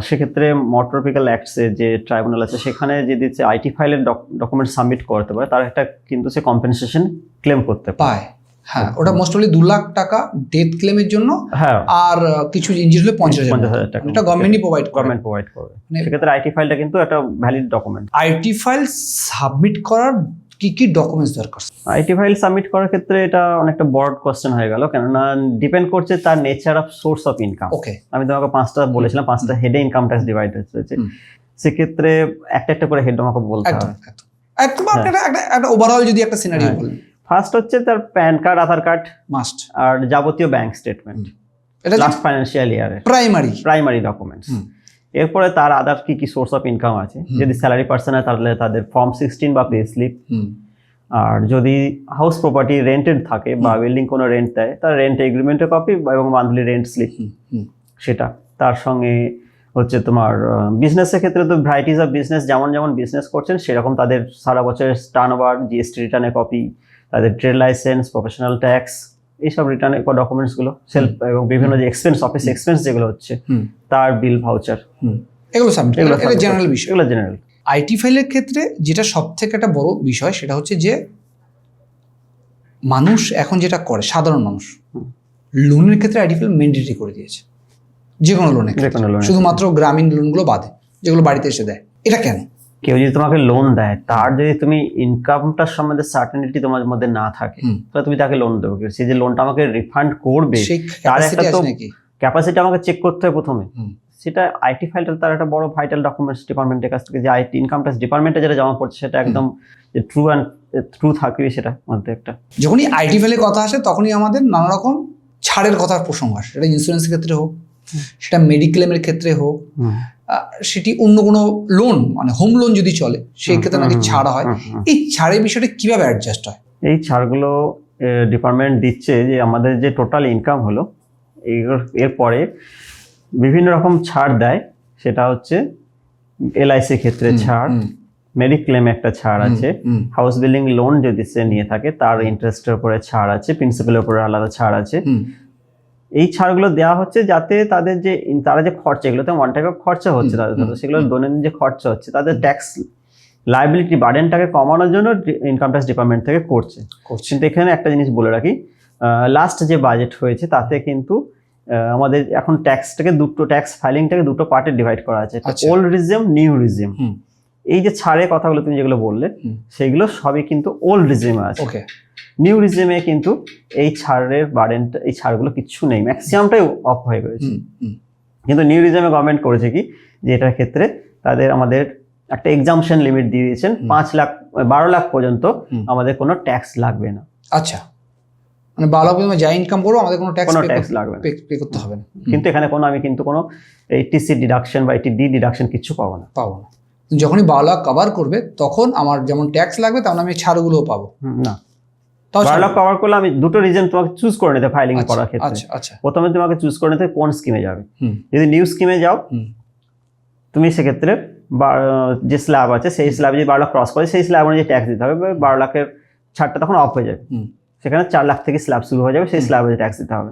সেক্ষেত্রে মোটর ভেহিকল অ্যাক্টসে যে ট্রাইব্যুনাল আছে, সেখানে যদি আইটি ফাইলের ডকুমেন্ট সাবমিট করতে পারে, তার একটা কিন্তু সে কম্পেনসেশন ক্লেম করতে পায়। হ্যাঁ, ওটা মোস্টলি 2 লাখ টাকা ডেথ ক্লেমের জন্য, হ্যাঁ, আর কিছু ইনজিউরি হলে 50,000 টাকা। এটা গভর্নমেন্টই প্রোভাইড করবে। সেক্ষেত্রে আইটি ফাইলটা কিন্তু একটা valid document. IT file submit করার কি ডকুমেন্টস দরকার? আইটি ফাইল সাবমিট করার ক্ষেত্রে এটা অনেকটা বড় কোশ্চেন হয়ে গেল, কেননা ডিপেন্ড করছে তার nature of source of income. Okay, আমি তোমাকে 5টা বলেছিলাম, 5টা হেডে ইনকাম ট্যাক্স ডিভাইডেড হয়েছে, সেক্ষেত্রে একটা করে হেড আমাকে বলতে হবে। একদম একটা ওভারঅল যদি একটা সিনারিও বলেন। ফার্স্ট হচ্ছে তার pan card, Aadhaar card must, আর যাবতীয় ব্যাংক স্টেটমেন্ট, এটা লাস্ট ফাইন্যান্সিয়াল ইয়ারে প্রাইমারি ডকুমেন্টস। এরপরে তার আদার কি সোর্স অফ ইনকাম আছে, যদি স্যালারি পার্সন হয় তাহলে তাদের ফর্ম 16 বা পে স্লিপ, আর যদি হাউস প্রপার্টি রেন্টেড থাকে বা বিল্ডিং কোনো রেন্ট দেয়, তার রেন্ট এগ্রিমেন্টের কপি এবং মান্থলি রেন্ট স্লিপ, সেটা। তার সঙ্গে হচ্ছে তোমার বিজনেসের ক্ষেত্রে তো ভ্যারাইটিস অফ বিজনেস, যেমন বিজনেস করছেন সেরকম তাদের সারা বছরের টার্ন ওভার, জিএসটি রিটার্নের কপি, তাদের ট্রেড লাইসেন্স, প্রফেশনাল ট্যাক্স, এইসব রিটার্নের ডকুমেন্টসগুলো, সেলফ এবং বিভিন্ন যে এক্সপেন্স, অফিস এক্সপেন্স যেগুলো হচ্ছে, তার বিল, ভাউচার, এগুলো সাবমিট, এগুলো জেনারেল বিষয়, এগুলো জেনারেল। আইটি ফাইলের ক্ষেত্রে যেটা সব থেকে একটা বড় বিষয়, সেটা হচ্ছে যে মানুষ এখন যেটা করে, সাধারণ মানুষ লোনের ক্ষেত্রে আইটি ফাইল ম্যান্ডেটরি করে দিয়েছে, যে কোনো লোনের ক্ষেত্রে, শুধুমাত্র গ্রামীণ লোনগুলো বাদে, যেগুলো বাড়িতে এসে দেয়। এটা কেন? কেউ যদি তোমাকে লোন দেয়, তার যদি তুমি ইনকামটার সম্বন্ধে সার্টেনিটি তোমার মধ্যে না থাকে, তাহলে তুমি তাকে লোন দেবে। সে যে লোনটা আমাকে রিফান্ড করবে, তার একটা তো ক্যাপাসিটি আমাকে চেক করতে হয় প্রথমে। সেটা আইটি ফাইলটা তার একটা বড় ভাইটাল ডকুমেন্টস ডিপার্টমেন্টের কাছ থেকে, যে আইটি ইনকাম ট্যাক্স ডিপার্টমেন্টে যেটা জমা পড়ছে সেটা একদম ট্রু থাকবে, সেটা মধ্যে একটা। যখনই আইটি ফাইলের কথা আসে, তখনই আমাদের নানা রকম ছাড়ের কথার প্রসঙ্গ আসে। সেটা ইন্স্যুরেন্সের ক্ষেত্রে হোক, সেটা মেডিক্লেমের ক্ষেত্রে হোক, সেটি অন্য কোনো লোন, মানে হোম লোন যদি চলে, সেই ক্ষেত্রে নাকি ছাড় হয়। এই ছাড়ের বিষয়টা কিভাবে অ্যাডজাস্ট হয়? এই ছাড়গুলো ডিপার্টমেন্ট দিচ্ছে যে আমাদের যে টোটাল ইনকাম হলো, এরপরে বিভিন্ন রকম ছাড় দেয়, সেটা হচ্ছে এলআইসি ক্ষেত্রে ছাড়, মেডিক্লেম একটা ছাড় আছে, হাউস বিল্ডিং লোন যদি সে নিয়ে থাকে তার ইন্টারেস্টের উপরে ছাড় আছে, প্রিন্সিপালের উপরে আলাদা ছাড় আছে। এই ছাড়গুলো দেওয়া হচ্ছে যাতে তারা যে খরচা, এগুলোতে ওয়ান টাইপ অফ খরচা হচ্ছে তাদের, সেগুলো দৈনন্দিন যে খরচা হচ্ছে তাদের ট্যাক্স লায়াবিলিটি বার্ডেনটাকে কমানোর জন্য ইনকাম ট্যাক্স ডিপার্টমেন্ট থেকে করছে। কিন্তু এখানে একটা জিনিস বলে রাখি, লাস্ট যে বাজেট হয়েছে তাতে কিন্তু আমাদের এখন ট্যাক্স ফাইলিংটাকে দুটো পার্টে ডিভাইড করা আছে, ওল্ড রিজিম, নিউ রিজিম। এই যে ছাড়ের কথাগুলো তুমি যেগুলো বললে সেগুলো সবই কিন্তু ওল্ড রিজিমে আছে। নিউ রিজিমে কিন্তু এই ছাড়গুলো কিচ্ছু নেই, ম্যাক্সিমামটাই অফ হয়ে গেছে। কিন্তু নিউ রিজিমে গভর্নমেন্ট করেছে কি, যে এটার ক্ষেত্রে আমাদের একটা এক্সাম্পশন লিমিট দিয়ে দিয়েছেন, 12 লাখ পর্যন্ত আমাদের কোনো ট্যাক্স লাগবে না। আচ্ছা, মানে 12 লাখ পর্যন্ত যা ইনকাম করবো আমাদের কোনো ট্যাক্স লাগবে না, পে করতে হবে না। কিন্তু এখানে আমি কিন্তু কোনো এইটিসি ডিডাকশন বা এইটি ডিডাকশন কিছু পাবো না। যখনই 12 লাখ কভার করবে তখন আমার যেমন ট্যাক্স লাগবে তেমন আমি ছাড়গুলোও পাবো না। 12 লাখ কভার করলে আমি দুটো রিজন তোমাকে চুজ করে নিতে, ফাইলিং করার ক্ষেত্রে। প্রথমে তোমাকে চুজ করে নিতে কোন স্কিমে যাবে। যদি নিউ স্কিমে যাও তুমি সেক্ষেত্রে যে স্ল্যাব আছে সেই স্ল্যাবে যদি 12 লাখ ক্রস করে সেই স্ল্যাব অনুযায়ী ট্যাক্স দিতে হবে। 12 লাখের ছাড়টা তখন অফ হয়ে যাবে, সেখানে 4 লাখ থেকে স্ল্যাব শুরু হয়ে যাবে, সেই স্ল্যাব অনুযায়ী ট্যাক্স দিতে হবে।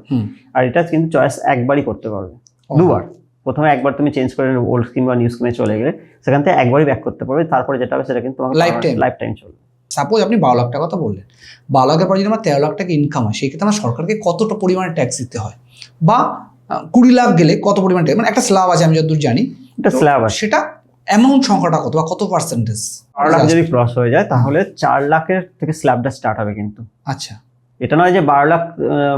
আর এটা কিন্তু চয়েস একবারই করতে পারবে, দুবার। প্রথমে একবার তুমি চেঞ্জ করে ওল্ড স্কিম বা নিউ স্কিমে চলে গেলে সেখান থেকে একবারই ব্যাক করতে পারবে, তারপরে যেটা হবে সেটা কিন্তু তোমার লাইফ টাইম চলবে। সাপোজ আপনি 12 লাখ টাকা কথা বললেন, 12 লাখের পর যদি আমার 13 লাখ টাকা ইনকাম হয়, সেই ক্ষেত্রে আমার সরকারকে কতটা পরিমাণে ট্যাক্স দিতে হয়, বা 20 লাখ গেলে কত পরিমাণে ট্যাক্স, মানে একটা স্ল্যাব আছে আমি যতদূর জানি, এটা স্ল্যাব আছে, সেটা অ্যামাউন্ট সংখ্যাটা কত বা কত পার্সেন্টেজ? 12 লাখ যদি ক্রস হয়ে যায় তাহলে 4 লাখের থেকে স্ল্যাবটা স্টার্ট হবে। কিন্তু আচ্ছা, এটা নয় যে 12 লাখ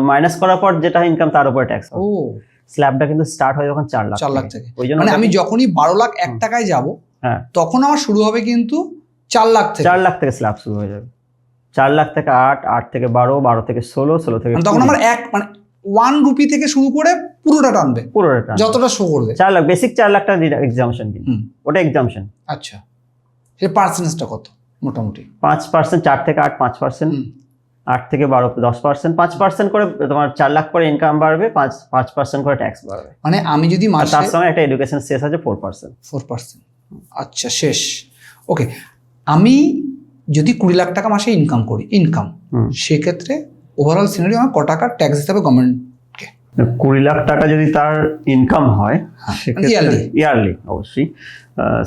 মাইনাস করার পর যেটা ইনকাম তার উপরে ট্যাক্স হবে। স্ল্যাবটা কিন্তু স্টার্ট হয় যখন 4 লাখ থেকে। মানে আমি যখনই 12 লাখ 1 টাকায় যাব, তখন আমার শুরু হবে কিন্তু 4 লাখ থেকে। 4 লাখ থেকে স্ল্যাব শুরু হয়ে যাবে, 4 লাখ থেকে 8 থেকে 12, 12 থেকে 16, 16 থেকে তখন আমার 1 রুপি থেকে শুরু করে পুরোটা টানবে, যতটা শো করবে। 4 লাখ বেসিক, 4 লাখ টাকা এক্সাম্পশন, কিন্তু ওটা এক্সাম্পশন। আচ্ছা, সে পার্সেন্টেজটা কত? মোটামুটি 5%, 4 থেকে 8 5%, 8 থেকে 12 10%, 5% করে তোমার 4 লাখ করে ইনকাম বাড়বে, 5% করে ট্যাক্স বাড়বে। মানে আমি যদি মাসে, তার সঙ্গে একটা এডুকেশন সেস আছে 4%। আচ্ছা, শেষ। ওকে, আমি যদি 20 লাখ টাকা মাসে ইনকাম করি, সেক্ষেত্রে ওভারঅল সিনারিও আমার কত টাকা ট্যাক্স দিতে হবে গভর্নমেন্টকে? 20 লাখ টাকা যদি তার ইনকাম হয় ইয়ারলি, অবশ্যই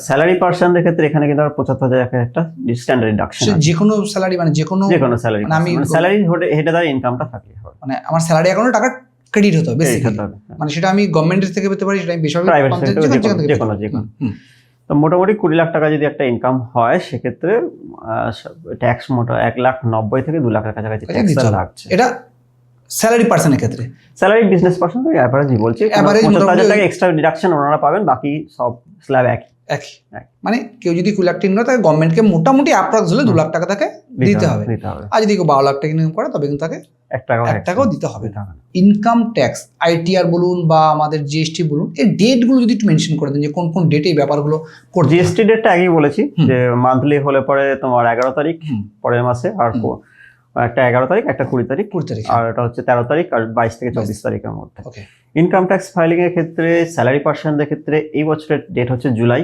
স্যালারি পার্সনদের ক্ষেত্রে এখানে কিন্তু 75,000 একটা স্ট্যান্ডার্ড ডিডাকশন। যে কোনো স্যালারি, মানে যে কোনো স্যালারি, আমি স্যালারি হেডে তার ইনকামটা থাকলে হবে, মানে আমার স্যালারি অ্যাকাউন্টে টাকা ক্রেডিট হতে হবে বেসিক্যালি। মানে সেটা আমি গভর্নমেন্টের থেকে পেতে পারি, সেটা আমি বেসরকারি, যে কোনো। তো মোটামুটি 20 লাখ টাকা যদি একটা ইনকাম হয়, সেক্ষেত্রে ট্যাক্স 1,90,000 থেকে 2 লাখের কাছাকাছি ট্যাক্স লাগছে। এটা স্যালারি পার্সনের ক্ষেত্রে। স্যালারি বিজনেস পার্সন অ্যাভারেজই বলছি, 75,000 টাকা এক্সট্রা ডিডাকশন ওনারা পাবেন, বাকি সব স্ল্যাব একই। মানে কেউ যদি 20 লাখ টাকা ইনকাম করে, তাকে গভর্নমেন্টকে মোটামুটি অ্যাপ্রক্স হলে 2 লাখ টাকা তাকে দিতে হবে। আর যদি কেউ 12 লাখ টাকা ইনকাম করে, তবে কিন্তু তাকে 1 টাকাও দিতে হবে না। ইনকাম ট্যাক্স, আইটিআর বলুন বা আমাদের জিএসটি বলুন, এই ডেটগুলো যদি একটু মেনশন করে দেন যে কোন কোন ডেটে এই ব্যাপারগুলো করতে। জিএসটি ডেটটা আগেই বলেছি যে মান্থলি হলে পরে তোমার 11 তারিখ পরের মাসে, আর একটা 11 তারিখ, একটা 20 তারিখ, আর এটা হচ্ছে 13 তারিখ আর 22 থেকে 24 তারিখের মধ্যে। ইনকাম ট্যাক্স ফাইলিং এর ক্ষেত্রে স্যালারি পার্সনদের ক্ষেত্রে এই বছরের ডেট হচ্ছে জুলাই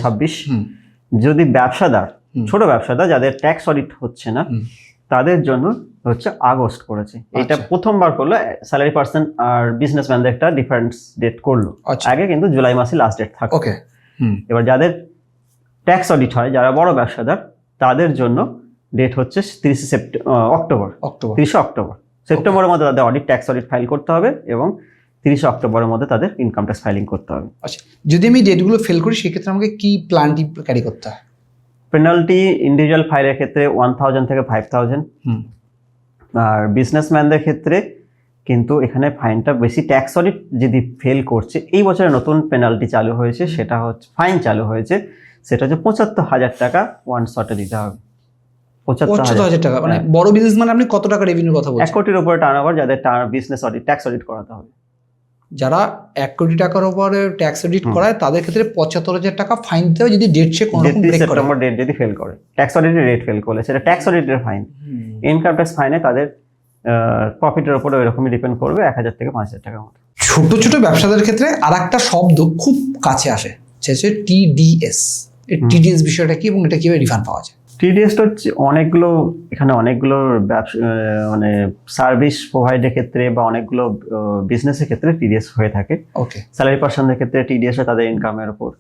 26। যদি ব্যবসাদার, ছোট ব্যবসাদার যাদের ট্যাক্স অডিট হচ্ছে না, তাদের জন্য হচ্ছে আগস্ট করেছে। এটা প্রথমবার করলো স্যালারি পার্সন আর বিজনেসম্যানদের একটা ডিফারেন্স ডেট করলো। আগে কিন্তু জুলাই মাসে লাস্ট ডেট থাকে। এবার যাদের ট্যাক্স অডিট হয়, যারা বড় ব্যবসাদার, তাদের জন্য ডেট হচ্ছে 30 অক্টোবর। 30 অক্টোবর সেপ্টেম্বরের মধ্যে তাদের ট্যাক্স অডিট ফাইল করতে হবে এবং 30 অক্টোবরের মধ্যে তাদের ইনকাম ট্যাক্স ফাইলিং করতে হবে। আচ্ছা, যদি আমি ডেটগুলো ফেল করি, সেক্ষেত্রে আমাকে কি প্ল্যানটি ক্যারি করতে হয়? পেনাল্টি ইন্ডিভিজুয়াল ফাইলের ক্ষেত্রে 1000 থেকে 5000, আর বিজনেসম্যানদের ক্ষেত্রে কিন্তু এখানে ফাইনটা বেশি। ট্যাক্স অডিট যদি ফেল করছে, এই বছরে নতুন পেনাল্টি চালু হয়েছে, সেটা হচ্ছে ফাইন চালু হয়েছে, সেটা হচ্ছে 75,000 টাকা ওয়ান শটে দিতে হবে। 75,000 টাকা, মানে বড় বিজনেসম্যান আপনি কত টাকা রেভিনিউর কথা বলছেন? 1 কোটির উপরে টার্নওভার যাদের বিজনেস অডিট, ট্যাক্স অডিট করাতে হবে। যারা 1 কোটি টাকার উপরে ট্যাক্স অডিট করায়, তাদের ক্ষেত্রে 75,000 টাকা ফাইন দিতে হবে যদি ডেট সে কোনো রকম ব্রেক করে। সেপ্টেম্বর ডেট যদি ফেল করে, ট্যাক্স অডিটের রেট ফেল করলে, সেটা ট্যাক্স অডিটের ফাইন। ইনকাম ট্যাক্স ফাইনে তাদের প্রফিটের উপরে ওইরকমই ডিপেন্ড করবে, 1,000 থেকে 5,000 টাকার মতো। ছোট ছোট ব্যবসাদের ক্ষেত্রে আর একটা শব্দ খুব কাছে আসে, সেটা হচ্ছে টিডিএস। এই টিডিএস বিষয়টা কি এবং এটা কিভাবে রিফান্ড পাওয়া যায়? টিডিএসটা হচ্ছে এখানে অনেকগুলো ব্যবসা মানে সার্ভিস প্রোভাইডের ক্ষেত্রে বা অনেকগুলো বিজনেসের ক্ষেত্রে টিডিএস হয়ে থাকে। ওকে। স্যালারি পার্সনদের ক্ষেত্রে টিডিএস হয় তাদের ইনকামের উপর।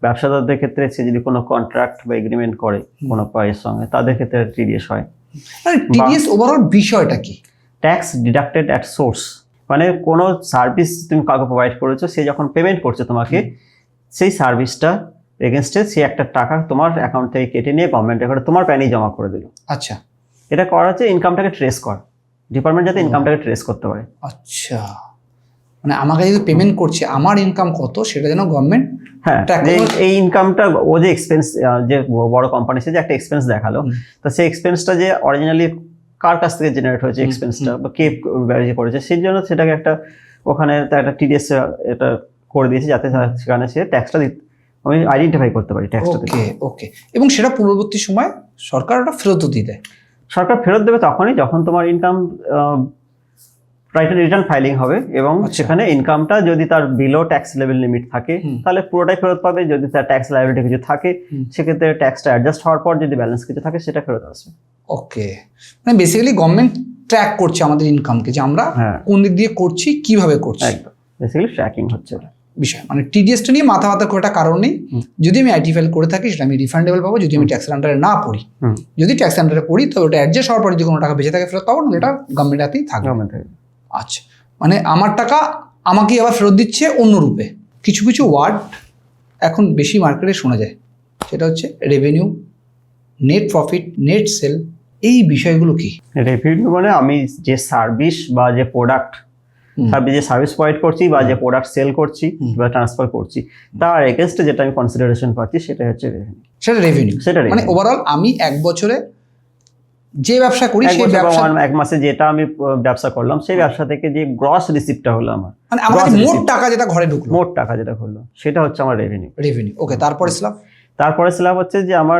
ব্যবসাদারদের ক্ষেত্রে সে যদি কোনো কন্ট্রাক্ট বা এগ্রিমেন্ট করে কোনো পার্টির সঙ্গে, তাদের ক্ষেত্রে টিডিএস হয়। মানে টিডিএস ওভারঅল বিষয়টা কি? ট্যাক্স ডিডাক্টেড অ্যাট সোর্স, মানে কোনো সার্ভিস তুমি কাউকে প্রোভাইড করেছো, সে যখন পেমেন্ট করছে তোমাকে, সেই সার্ভিসটা এগেনস্টে সে একটা টাকা তোমার অ্যাকাউন্ট থেকে কেটে নিয়ে গভর্নমেন্ট রেকর্ডে তোমার প্যানেই জমা করে দিল। আচ্ছা। এটা করা হচ্ছে ইনকামটাকে ট্রেস কর, ডিপার্টমেন্ট যাতে ইনকামটাকে ট্রেস করতে পারে। আচ্ছা, মানে আমাকে যদি পেমেন্ট করছে আমার ইনকাম কত সেটা যেন গভর্নমেন্ট, হ্যাঁ, এই ইনকামটা ও যে এক্সপেন্স, যে বড় কোম্পানি সে যে একটা এক্সপেন্স দেখালো, তো সেই এক্সপেন্সটা যে অরিজিনালি কার কাছ থেকে জেনারেট হয়েছে এক্সপেন্সটা বা কে ব্যবহার করেছে, সেই জন্য সেটাকে একটা ওখানে একটা টিডিএস এটা করে দিয়েছে যাতে সেখানে সে ট্যাক্সটা আমি আইডেন্টিফাই করতে পারি ট্যাক্সটা। ওকে ওকে। এবং সেটা পূর্ববর্তী সময় সরকার ওটা ফেরতও দিয়ে দেয়? সরকার ফেরত দেবে তখনই যখন তোমার ইনকাম রিটার্ন ফাইলিং হবে এবং সেখানে ইনকামটা যদি তার বিলো ট্যাক্স লেভেল লিমিট থাকে তাহলে পুরোটাই ফেরত পাবে। যদি তার ট্যাক্স লায়াবিলিটি কিছু থাকে সেক্ষেত্রে ট্যাক্সটা অ্যাডজাস্ট হওয়ার পর যদি ব্যালেন্স কিছু থাকে সেটা ফেরত আসবে। ওকে, মানে বেসিক্যালি গভর্নমেন্ট ট্র্যাক করছে আমাদের ইনকামকে, যে আমরা কোন দিক দিয়ে করছি, কিভাবে করছি, একদম বেসিক্যালি ট্র্যাকিং হচ্ছে বিষয়। মানে টিডিএসটা নিয়ে মাথা ব্যথা করে একটা কারণ নেই। যদি আমি আইটি ফাইল করে থাকি সেটা আমি রিফান্ডেবল পাবো, যদি আমি ট্যাক্সের আন্ডারে না পড়ি। যদি ট্যাক্স আন্ডারে পড়ি তো ওটা অ্যাডজাস্ট হওয়ার পরে যদি কোনো টাকা বেঁচে থাকে ফেরত পাবো, না এটা গভর্নমেন্ট হাতেই থাকবে। আচ্ছা, মানে আমার টাকা আমাকেই আবার ফেরত দিচ্ছে অন্য রূপে। কিছু কিছু ওয়ার্ড এখন বেশি মার্কেটে শোনা যায়, সেটা হচ্ছে revenue, net profit, net sale. এই বিষয়গুলো কি? রেভিনিউ মানে আমি যে সার্ভিস বা যে প্রোডাক্ট যে সার্ভিস প্রোভাইড করছি বা যে প্রোডাক্ট সেল করছি বা ট্রান্সফার করছি তার এগেইনস্টে যেটা আমি কনসিডারেশন পাচ্ছি সেটা হচ্ছে রেভিনিউ। সেটা রেভিনিউ, সেটা মানে ওভারঅল আমি এক বছরে যে ব্যবসা করি সেই ব্যবসা, এক মাসে যেটা আমি ব্যবসা করলাম সেই ব্যবসা থেকে যে গ্রস রিসিপ্টটা হলো আমার, মানে আমার মোট টাকা যেটা ঘরে ঢুকলো, মোট টাকা যেটা হলো সেটা হচ্ছে আমার রেভিনিউ। রেভিনিউ, ওকে। তারপরে স্ল্যাব হচ্ছে যে আমার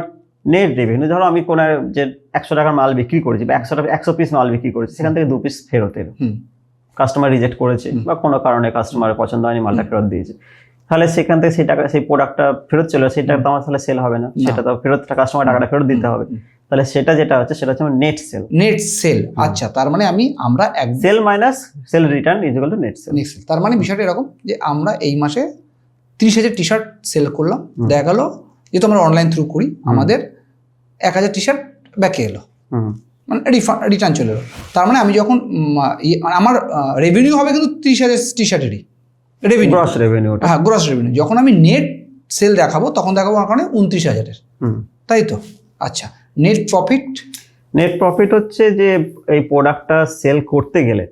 নেট রেভিনিউ। ধরো আমি কোনো যে 100 টাকার মাল বিক্রি করেছি বা 100 পিস মাল বিক্রি করেছি, সেখান থেকে 2 পিস ফেরত এলো, কাস্টমার রিজেক্ট করেছে বা কোনো কারণে কাস্টমারের পছন্দ হয়নি, মালটা ফেরত দিয়েছে, তাহলে সেখান থেকে সেই টাকা সেই প্রোডাক্টটা ফেরত চলে, সেটা তো আমার তাহলে সেল হবে না, সেটা তো ফেরত কাস্টমার টাকাটা ফেরত দিতে হবে। তাহলে সেটা যেটা হচ্ছে সেটা হচ্ছে আমার নেট সেল। নেট সেল, আচ্ছা। তার মানে আমরা sale minus sale return is equal to net sale. তার মানে বিষয়টা এরকম যে আমরা এই মাসে 30,000 টি শার্ট সেল করলাম, দেখা গেল যেহেতু আমরা অনলাইন থ্রু করি আমাদের 1,000 টি শার্ট ব্যাকে এলো, মানে রিটার্ন চলে এলো। তার মানে আমি যখন আমার রেভিনিউ হবে কিন্তু 30,000 টি শার্টেরই রেভিনিউ, গ্রস রেভিনিউ। হ্যাঁ, গ্রস রেভিনিউ। যখন আমি নেট সেল দেখাবো তখন দেখাবো আমার কারণে 29,000-এর, তাই তো? আচ্ছা, নেট প্রফিট হচ্ছে যে এই প্রোডাক্টটা সেল করতে গেলে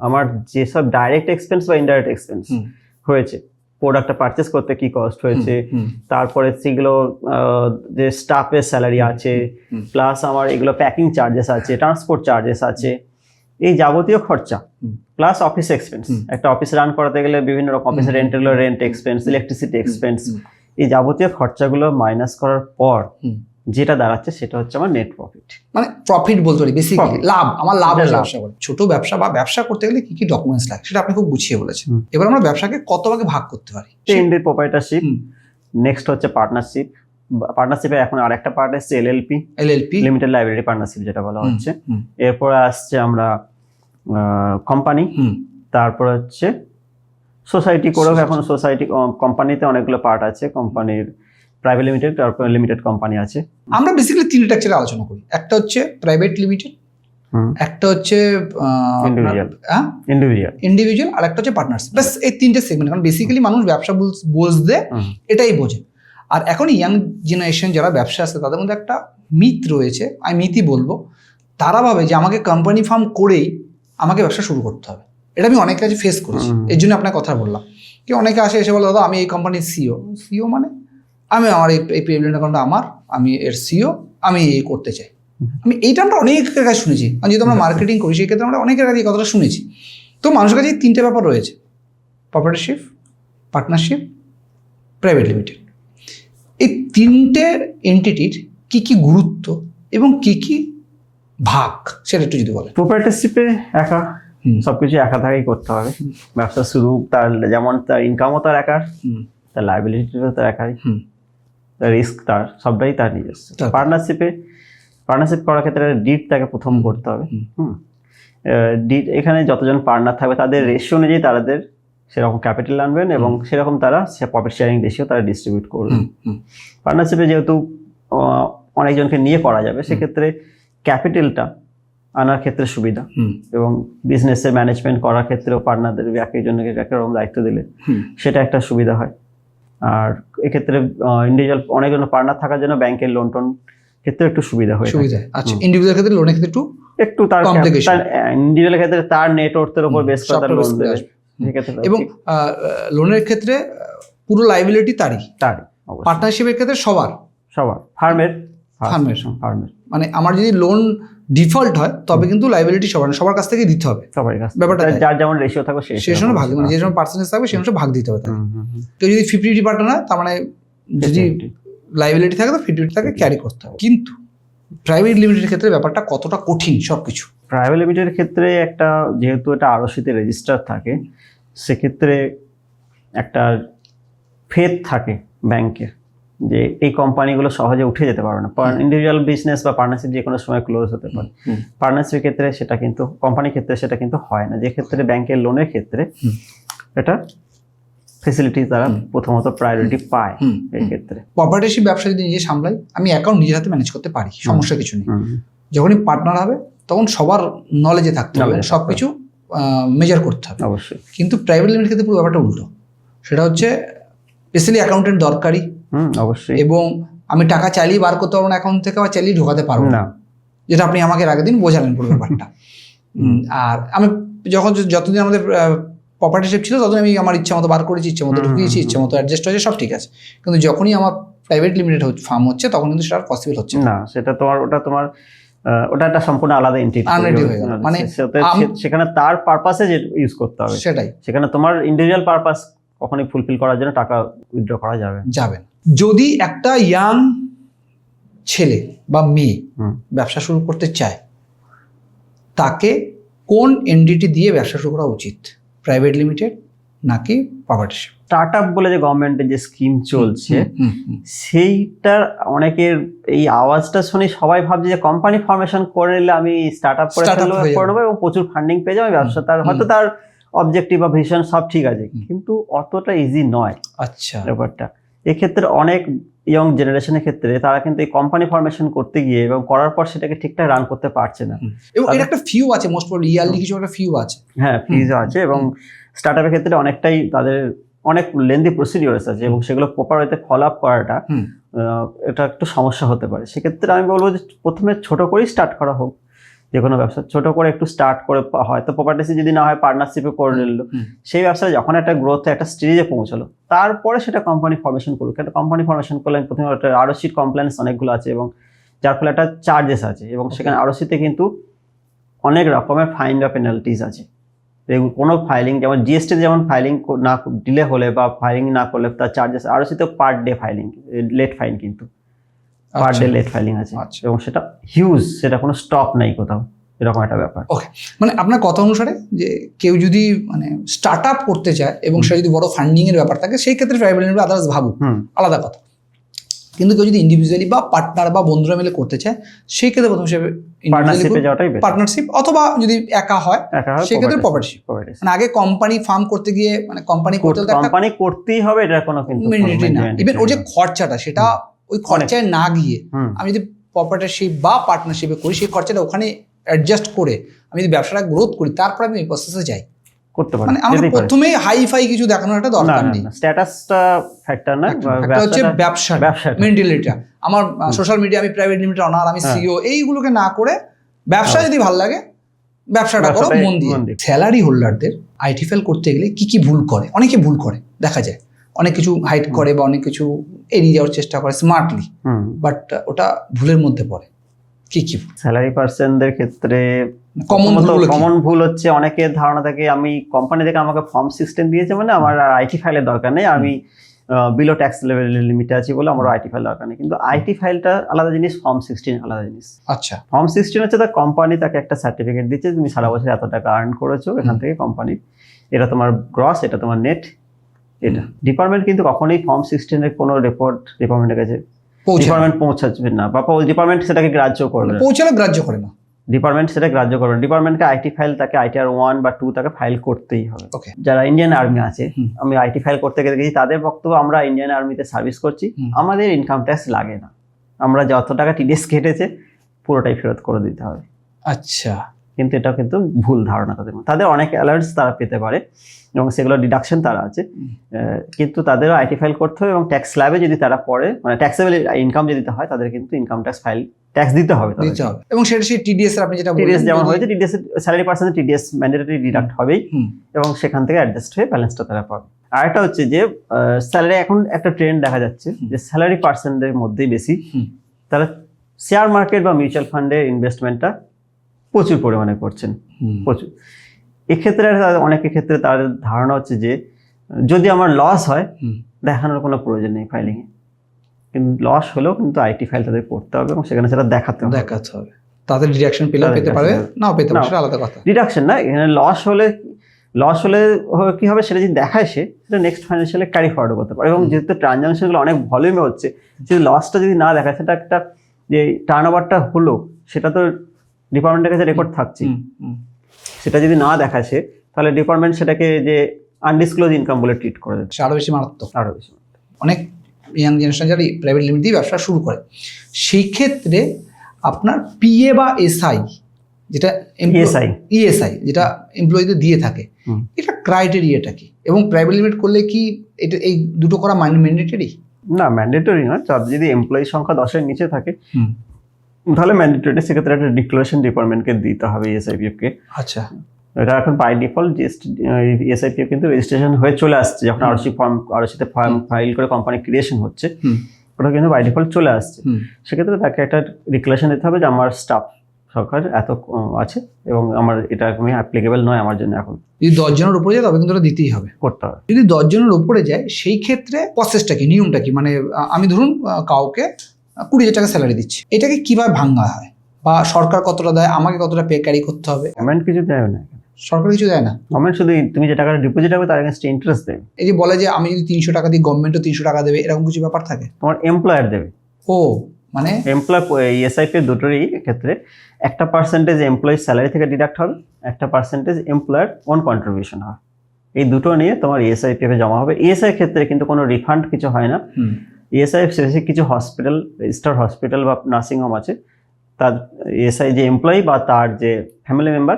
আমার যেসব ডাইরেক্ট এক্সপেন্স বা ইনডাইরেক্ট এক্সপেন্স হয়েছে, প্রোডাক্টটা পারচেস করতে কি কস্ট হয়েছে, তারপরে সেগুলো যে স্টাফের স্যালারি আছে, প্লাস আমার এগুলো প্যাকিং চার্জেস আছে, ট্রান্সপোর্ট চার্জেস আছে, এই যাবতীয় খরচা প্লাস অফিস এক্সপেন্স। একটা অফিস রান করাতে গেলে বিভিন্ন রকম অফিসের রেন্ট এক্সপেন্স, ইলেকট্রিসিটি এক্সপেন্স, এই যাবতীয় খরচাগুলো মাইনাস করার পর যেটা দাঁড়াচ্ছে সেটা হচ্ছে আমার নেট প্রফিট। মানে প্রফিট বলতে পারি বেসিক্যালি লাভ, আমার লাভের ব্যবসা বলে। ছোট ব্যবসা বা ব্যবসা করতে গেলে কি কি ডকুমেন্টস লাগে সেটা আপনি খুব গুছিয়ে বলেছেন। এবার আমরা ব্যবসাকে কত ভাগে ভাগ করতে পারি? এমডি প্রোপ্রাইটারশিপ, নেক্সট হচ্ছে পার্টনারশিপ। পার্টনারশিপের এখন আরেকটা পার্ট আসছে এলএলপি, লিমিটেড লাইবিলিটি পার্টনারশিপ যেটা বলা হচ্ছে। এরপর আসছে আমরা কোম্পানি, তারপর হচ্ছে সোসাইটি করেও এখন সোসাইটি কোম্পানিতে অনেকগুলো পার্ট আছে, কোম্পানির প্রাইভেট লিমিটেড, তারপর লিমিটেড কোম্পানি আছে। আমরা বেসিক্যালি তিনটা স্ট্রাকচারে আলোচনা করি, একটা হচ্ছে প্রাইভেট লিমিটেড, একটা হচ্ছে ইন্ডিভিজুয়াল, আর একটা হচ্ছে পার্টনারশিপ। ব্যাস এই তিনটে সেগমেন্ট। কারণ বেসিক্যালি মানুষ ব্যবসা বুঝতে এটাই বোঝে। আর এখন ইয়াং জেনারেশন যারা ব্যবসা আছে তাদের মধ্যে একটা মিথ রয়েছে, আমি মিথই বলবো, তারা ভাবে যে আমাকে কোম্পানি ফার্ম করেই আমাকে ব্যবসা শুরু করতে হবে। এটা আমি অনেক কাজে ফেস করেছি, এর জন্য আপনার কথা বললাম। কি অনেকে আসে এসে বলে দাদা আমি এই কোম্পানির সিও মানে আমি আমার এই পেমেন্ট অ্যাকাউন্টটা আমার, আমি এর সিও, আমি এই করতে চাই। আমি এইটা আমরা অনেকের কাছে শুনেছি, কারণ যেহেতু আমরা মার্কেটিং করি সেই ক্ষেত্রে আমরা অনেকের কাছে এই কথাটা শুনেছি। তো মানুষের কাছে তিনটে ব্যাপার রয়েছে, প্রপার্টরশিপ, পার্টনারশিপ, প্রাইভেট লিমিটেড। এই তিনটে এন্টিটির কি কি গুরুত্ব এবং কি কি ভাগ, সেটা একটু যদি বলেন। প্রপার্টরশিপে একা হুম। সবকিছু একা থেকেই করতে হবে। ব্যবসা শুরু তার যেমন তার ইনকামও তার একার, হুম। তার লাইবিলিটিও তার একাই, হুম। তার রিস্ক তার, সবটাই তার নিজস্ব। তার। পার্টনারশিপ করার ক্ষেত্রে ডিড তাকে প্রথম করতে হবে। ডিড এখানে যতজন পার্টনার থাকবে তাদের রেশিও অনুযায়ী তাদের সেরকম ক্যাপিটাল আনবেন এবং সেরকম তারা প্রফিট শেয়ারিং রেশিও তারা ডিস্ট্রিবিউট করবেন। পার্টনারশিপে যেহেতু অনেকজনকে নিয়ে করা যাবে, সেক্ষেত্রে ক্যাপিটালটা আনার ক্ষেত্রে সুবিধা এবং বিজনেসের ম্যানেজমেন্ট করার ক্ষেত্রেও পার্টনারদের এক একজনকে এক রকম দায়িত্ব দিলে সেটা একটা সুবিধা হয়। আর এক্ষেত্রে ইন্ডিভিজুয়াল অনেকজন পার্টনার থাকার জন্য ব্যাংকের লোন টোন ক্ষেত্রে একটু সুবিধা হয়। আচ্ছা, ইন্ডিভিজুয়াল ক্ষেত্রে লোনের ক্ষেত্রে একটু তার কমপ্লিকেশন, ইন্ডিভিজুয়াল ক্ষেত্রে তার নেটওয়ার্থের উপর বেস করে তার লোন দেবে। এবং লোনের ক্ষেত্রে পুরো লাইবিলিটি তারই। পার্টনারশিপের ক্ষেত্রে সবার ফার্মের মানে আমার যদি লোন ডিফল্ট হয় তবে কিন্তু লাইবিলিটি সবার কাছ থেকে দিতে হবে, ব্যাপারটা যার যেমন রেশিও থাকবে সেই সময় ভাগ, মানে যে যেমন পার্সেন্টেজ থাকবে সেই অনুসারে ভাগ দিতে হবে। কেউ যদি 50-50 পার্টনার হয়, তার মানে যদি লাইবিলিটি থাকে তো 50-50 তাকে ক্যারি করতে হবে। কিন্তু প্রাইভেট লিমিটেডের ক্ষেত্রে ব্যাপারটা কতটা কঠিন সবকিছু। প্রাইভেট লিমিটেডের ক্ষেত্রে একটা যেহেতু এটা আরওসিতে রেজিস্টার থাকে, সেক্ষেত্রে একটা ফেথ থাকে ব্যাংকের যে এই কোম্পানিগুলো সহজে উঠে যেতে পারবে না। ইন্ডিভিজুয়াল বিজনেস বা পার্টনারশিপ যে কোনো সময় ক্লোজ হতে পারে, পার্টনারশিপের ক্ষেত্রে সেটা কিন্তু, কোম্পানির ক্ষেত্রে সেটা কিন্তু হয় না। যে ক্ষেত্রে ব্যাংকের লোনের ক্ষেত্রে এটা ফেসিলিটি তারা প্রথমত প্রায়োরিটি পায়। এই ক্ষেত্রে প্রপার্টিশিপ ব্যবসা যদি নিজে সামলাই, আমি অ্যাকাউন্ট নিজের হাতে ম্যানেজ করতে পারি, সমস্যা কিছু নেই। যখনই পার্টনার হবে তখন সবার নলেজে থাকতে হবে, সবকিছু মেজার করতে হবে অবশ্যই। কিন্তু প্রাইভেট লিমিটেড ক্ষেত্রে পুরো ব্যাপারটা উল্টো। সেটা হচ্ছে স্পেশালি অ্যাকাউন্টেন্ট দরকারি, অবশ্যই। এবং আমি টাকা চালিয়ে বার করতে পারবো না অ্যাকাউন্ট থেকে, বা চালিয়ে ঢোকাতে পারবো না, যেটা আপনি আমাকে আগের দিন বোঝালেন পুরো ব্যাপারটা। আর আমি যতদিন আমাদের প্রপার্টিশিপ ছিল ততদিন আমি আমার ইচ্ছা মতো বার করেছি, ইচ্ছা মতো ঢুকিয়েছি, ইচ্ছা মতো অ্যাডজাস্ট হয়েছে, সব ঠিক আছে। কিন্তু যখনই আমার প্রাইভেট লিমিটেড ফার্ম হচ্ছে তখন কিন্তু সেটা পসিবল হচ্ছে না। সেটা তোমার ওটা একটা সম্পূর্ণ আলাদা এন্টিটি হয়ে গেল। মানে সেখানে তার পারপাসে যে ইউজ করতে হবে, সেটাই। সেখানে তোমার ইন্ডিভিজুয়াল পারপাস কখনোই ফুলফিল করার জন্য টাকা উইথড্র করা যাবে না। যদি একটা ইয়াং ছেলে বা মেয়ে ব্যবসা শুরু করতে চায়, তাকে কোন এনডিটি দিয়ে ব্যবসা শুরু করা উচিত? প্রাইভেট লিমিটেড নাকি পার্টনারশিপ? স্টার্টআপ বলে যে গভর্নমেন্টের যে স্কিম চলছে, সেইটার অনেকের এই আওয়াজটা শুনে সবাই ভাবছে যে কোম্পানি ফরমেশন করে নিলে আমি স্টার্টআপ করে নেবো এবং প্রচুর ফান্ডিং পেয়ে যাবো, ব্যবসা তার হয়তো তার অবজেক্টিভ বা ভিশন সব ঠিক আছে, কিন্তু অতটা ইজি নয়। আচ্ছা, ব্যাপারটা এক্ষেত্রে অনেক ইয়ং জেনারেশনের ক্ষেত্রে তারা কিন্তু এই কোম্পানি ফরমেশন করতে গিয়ে এবং করার পর সেটাকে ঠিকঠাক রান করতে পারছে না, এবং এর একটা ফিউ আছে, মোস্ট প্রবাবলি ইয়ারলি কিছু একটা ফিউ আছে। হ্যাঁ, ফিজ আছে, এবং স্টার্টআপের ক্ষেত্রে অনেকটাই তাদের অনেক লেন্দি প্রসিডিওরস আছে এবং সেগুলো প্রপার ওয়েতে ফলো আপ করাটা এটা একটু সমস্যা হতে পারে। সেক্ষেত্রে আমি বলবো যে প্রথমে ছোট করেই স্টার্ট করা হোক, যে কোনো ব্যবসা ছোট করে একটু স্টার্ট করে, হয়তো প্রপার্টিসি যদি না হয় পার্টনারশিপে করে নিল, সেই ব্যবসায় যখন একটা গ্রোথ একটা স্টেজে পৌঁছালো তারপরে সেটা কোম্পানি ফরমেশন করুক। একটা কোম্পানি ফরমেশন করলে প্রথমে একটা আরওসি কমপ্লায়েন্স অনেকগুলো আছে এবং যার ফলে একটা চার্জেস আছে, এবং সেখানে আরওসিতে কিন্তু অনেক রকমের ফাইন বা পেনাল্টিজ আছে। কোনো ফাইলিং, যেমন জিএসটিতে যেমন ফাইলিং না ডিলে হলে বা ফাইলিং না করলে তার চার্জেস, আরওসিতে per day filing, late fine কিন্তু পার ডে লেট ফাইলিং আছে, এবং সেটা হিউজ, সেটা কোনো স্টপ নাই কোথাও, এরকম একটা ব্যাপার। ওকে, মানে আপনার কথা অনুসারে যে কেউ যদি মানে স্টার্ট আপ করতে চায় এবং সে যদি বড় ফান্ডিং এর ব্যাপার থাকে, সেই ক্ষেত্রে প্রাইভেট লিমিটেড আদার্স ভাবুক, আলাদা কথা। কিন্তু কেউ যদি ইন্ডিভিজুয়ালি বা পার্টনার বা বন্ধুরা মিলে করতে চায়, সেই ক্ষেত্রে প্রথম হিসেবে পার্টনারশিপ, অথবা যদি একা হয় সেই ক্ষেত্রে প্রপার্টিশিপ। মানে আগে কোম্পানি ফার্ম করতে গিয়ে, মানে কোম্পানি করতেই হবে, এটা কোনো কিন্তু ইভেন ওর যে খরচাটা, সেটা ওই খরচায় না গিয়ে আমি যদি প্রপার্টিশিপ বা পার্টনারশিপে করি, সেই খরচাটা ওখানে অ্যাডজাস্ট করে আমি যদি ব্যবসাটা গ্রোথ করি, তারপরে আমি এই প্রসেসে যাই করতে পারি। মানে আমাকে প্রথমেই হাই ফাই কিছু দেখানোর একটা দরকার নেই, স্ট্যাটাসটা ফ্যাক্টর না, একটা হচ্ছে ব্যবসা মেন্টালিটিটা। আমার সোশ্যাল মিডিয়া, আমি প্রাইভেট লিমিটেড অনার, আমি সিইও, এইগুলোকে না করে ব্যবসা যদি ভালো লাগে ব্যবসাটা করো মন দিয়ে। স্যালারি হোল্ডারদের আইটি ফাইল করতে গেলে কি কি ভুল করে, অনেকে ভুল করে দেখা যায়, অনেক কিছু হাইড করে বা অনেক কিছু এড়িয়ে যাওয়ার চেষ্টা করে স্মার্টলি, বাট ওটা ভুলের মধ্যে পড়ে। কি কি স্যালারি পার্সনদের ক্ষেত্রে কমন ভুল হচ্ছে, অনেকের ধারণা থাকে আমি কোম্পানি থেকে আমাকে ফর্ম সিস্টেম দিয়েছে মানে আমার আর আইটি ফাইলের দরকার নেই, আমি বিলো ট্যাক্স লেভেলের লিমিটে আছি বলে আমার আইটি ফাইল দরকার নেই, কিন্তু আইটি ফাইলটা আলাদা জিনিস, ফর্ম 16 আলাদা জিনিস। আচ্ছা, ফর্ম 16 হচ্ছে তার কোম্পানি তাকে একটা সার্টিফিকেট দিচ্ছে, তুমি সারা বছর এত টাকা আর্ন করেছো এখান থেকে কোম্পানি, এটা তোমার গ্রস, এটা তোমার নেট। এটা ডিপার্টমেন্ট কিন্তু কখনোই ফর্ম 16 এর কোনো রিপোর্ট ডিপার্টমেন্টের কাছে ডিপার্টমেন্ট পৌঁছাবে না, বা ডিপার্টমেন্ট সেটাকে গ্রাহ্য করবে না, পৌঁছালে গ্রাহ্য করে না। ডিপার্টমেন্ট সেটা গ্রাহ্য করবে না। ডিপার্টমেন্টকে আইটি ফাইল তাকে ITR 1 বা 2 তাকে ফাইল করতেই হবে। ওকে, যারা ইন্ডিয়ান আর্মি আছে, আমি আইটি ফাইল করতে গেছি, তাদের বক্তব্য আমরা ইন্ডিয়ান আর্মিতে সার্ভিস করছি, আমাদের ইনকাম ট্যাক্স লাগে না, আমরা যত টাকা টিডিএস কেটেছে পুরোটাই ফেরত করে দিতে হবে। আচ্ছা, কিন্তু এটা কিন্তু ভুল ধারণা তাদের মধ্যে। তাদের অনেক অ্যালার্টস তারা পেতে পারে এবং সেগুলো ডিডাকশন তারা আছে, কিন্তু তাদেরও আইটি ফাইল করতে হবে এবং ট্যাক্স স্ল্যাবে যদি তারা পড়ে, মানে ট্যাক্সেবল ইনকাম যদি দিতে হয়, তাদের কিন্তু ইনকাম ট্যাক্স ফাইল ট্যাক্স দিতে হবে। এবং সেটা সেই টিডিএস আপনি যেটা বললেন, টিডিএস যেমন হয়েছে, TDS salary percentage TDS mandatory deduct হবেই এবং সেখান থেকে অ্যাডজাস্ট হয়ে ব্যালেন্সটা তারা পাবে। আর একটা হচ্ছে যে স্যালারি, এখন একটা ট্রেন্ড দেখা যাচ্ছে যে স্যালারি পার্সেন্টের মধ্যেই বেশি তারা শেয়ার মার্কেট বা মিউচুয়াল ফান্ডের ইনভেস্টমেন্টটা প্রচুর পরিমাণে করছেন, প্রচুর। এক্ষেত্রে অনেকের ক্ষেত্রে তার ধারণা হচ্ছে যে যদি আমার লস হয় দেখানোর কোনো প্রয়োজন নেই ফাইলিংয়ে, কিন্তু লস হলেও কিন্তু আইটি ফাইল তাদের করতে হবে এবং সেখানে সেটা দেখাতে হবে। তাদের ডিডাকশন পেলেও পেতে পারবে, নাও পেতে পারবে, সেটা আলাদা কথা। ডিডাকশন না, এখানে লস হলে কি হবে সেটা যদি দেখায় সেটা নেক্সট ফাইন্যান্সিয়ালে ক্যারি ফরওয়ার্ড করতে পারে। এবং যেহেতু ট্রানজাকশনগুলো অনেক ভলিউমে হচ্ছে, যদি লসটা যদি না দেখায়, সেটা একটা যে টার্ন ওভারটা হলো সেটা তো ডিপার্টমেন্টের কাছে রেকর্ড থাকছে, সেটা যদি না দেখাচ্ছে তাহলে ডিপার্টমেন্ট সেটাকে যে আনডিসক্লোজ ইনকাম বলে ট্রিট করে দেবে, আরো বেশি মারাত্মক। আরো বেশি। অনেক ইয়াং জেনারেশন যারা প্রাইভেট লিমিট দিয়ে ব্যবসা শুরু করে, সেই ক্ষেত্রে আপনার পিএ বা এসআই, যেটা ইএসআই যেটা এমপ্লয়ীদের দিয়ে থাকে, এটা ক্রাইটেরিয়াটা কি? এবং প্রাইভেট লিমিট করলে কি এটা এই দুটো করা ম্যান্ডেটরি? না, ম্যান্ডেটরি না। যদি এমপ্লয়ি সংখ্যা 10-এর নিচে থাকে তাহলে ম্যান্ডেটরি, সেক্ষেত্রে একটা ডিক্লারেশন ডিপার্টমেন্টকে দিতে হবে এসআইপিএফ কে। আচ্ছা, এটা এখন বাই ডিফল্ট এসআইপিএফ কিন্তু রেজিস্ট্রেশন হয়ে চলে আসছে, যখন আরসিতে ফর্ম ফাইল করে কোম্পানি ক্রিয়েশন হচ্ছে, ওটা কিন্তু বাই ডিফল্ট চলে আসছে। সেক্ষেত্রে তাকে একটা ডিক্লারেশন দিতে হবে যে আমার স্টাফ সংখ্যা এত আছে এবং আমার এটা আমি অ্যাপ্লিকেবল নয় আমার জন্য। এখন যদি 10 জনের উপরে যায় তবে কিন্তু ওটা দিতেই হবে, করতে হবে। যদি 10 জনের উপরে যায় সেই ক্ষেত্রে প্রসেসটা কি, নিয়মটা কি? মানে আমি ধরুন কাউকে 20,000 টাকা স্যালারি দিচ্ছি, এটাকে কিভাবে ভাঙা হয়, বা সরকার কতটা দেয়, আমাকে কতটা পে ক্যারি করতে হবে? গভর্নমেন্ট কিছু দেয় না, সরকার কিছু দেয় না। গভর্নমেন্ট শুধু তুমি যে টাকাটা ডিপোজিট হবে তার এগেইনস্টে ইন্টারেস্ট দেবে। এই যে বলে যে আমি যদি 300 টাকা দিই গভর্নমেন্টও 300 টাকা দেবে, এরকম কিছু ব্যাপার থাকে? তোমার এমপ্লয়ার দেবে। ও, মানে এসআইপি দুটোরই ক্ষেত্রে একটা পার্সেন্টেজ এমপ্লয়ি স্যালারি থেকে ডিডাক্ট হবে, একটা পার্সেন্টেজ এমপ্লয়ার ওন কন্ট্রিবিউশন হবে। এই দুটো নিয়ে তোমার ইএসআইপিএফে জমা হবে। ইএসআই ক্ষেত্রে কিন্তু কোনো রিফান্ড কিছু হয় না। ইএসআই স্পেসিফিক কিছু হসপিটাল, রেজিস্টার্ড হসপিটাল বা নার্সিং হোম আছে, তার ইএসআই যে এমপ্লয়ি বা তার যে ফ্যামিলি মেম্বার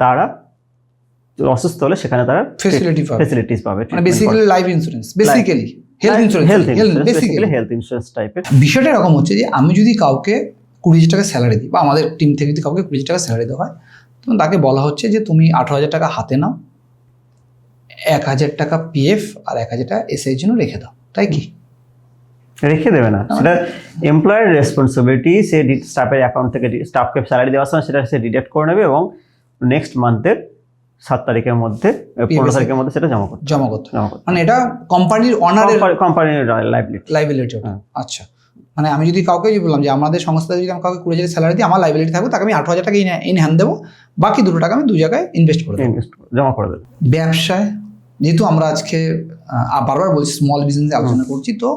তারা অসুস্থ হলে সেখানে তারা ফেসিলিটিস পাবে। মানে basically life insurance, basically health insurance টাইপের। বিষয়টা এরকম হচ্ছে যে আমি যদি কাউকে 20,000 টাকা স্যালারি দিই, বা আমাদের টিম থেকে যদি কাউকে 20,000 টাকা স্যালারি দেওয়া হয়, তখন তাকে বলা হচ্ছে যে তুমি 18,000 টাকা হাতে নাও, 1,000 টাকা পিএফ আর 1,000 টাকা এসআইয়ের জন্য রেখে দাও, তাই কি? রেখে দেবে না, সেটা এমপ্লয়ের রেসপন্সিবিলিটি। সে স্টাফের অ্যাকাউন্ট থেকে স্টাফকে স্যালারি দেওয়ার সময় সেটা সে ডিডাক্ট করে নেবে এবং নেক্সট মান্থের 7 তারিখের মধ্যে 15 তারিখের মধ্যে সেটা জমা করতে। মানে এটা কোম্পানির অনারের, কোম্পানির লাইবিলিটি। আচ্ছা, মানে আমি যদি কাউকে বললাম যে আমাদের সংস্থা যদি আমি কাউকে 20,000 স্যালারি দিই, আমার লাইবিলিটি থাকবে, তাকে আমি 18,000 টাকা ইন হ্যান্ড দেবো, বাকি 2 টাকা আমি 2 জায়গায় ইনভেস্ট করে দেবো, জমা করে দেবো। ব্যবসায় যেহেতু আমরা আজকে বারবার বলছি স্মল বিজনেসে আলোচনা করছি, তো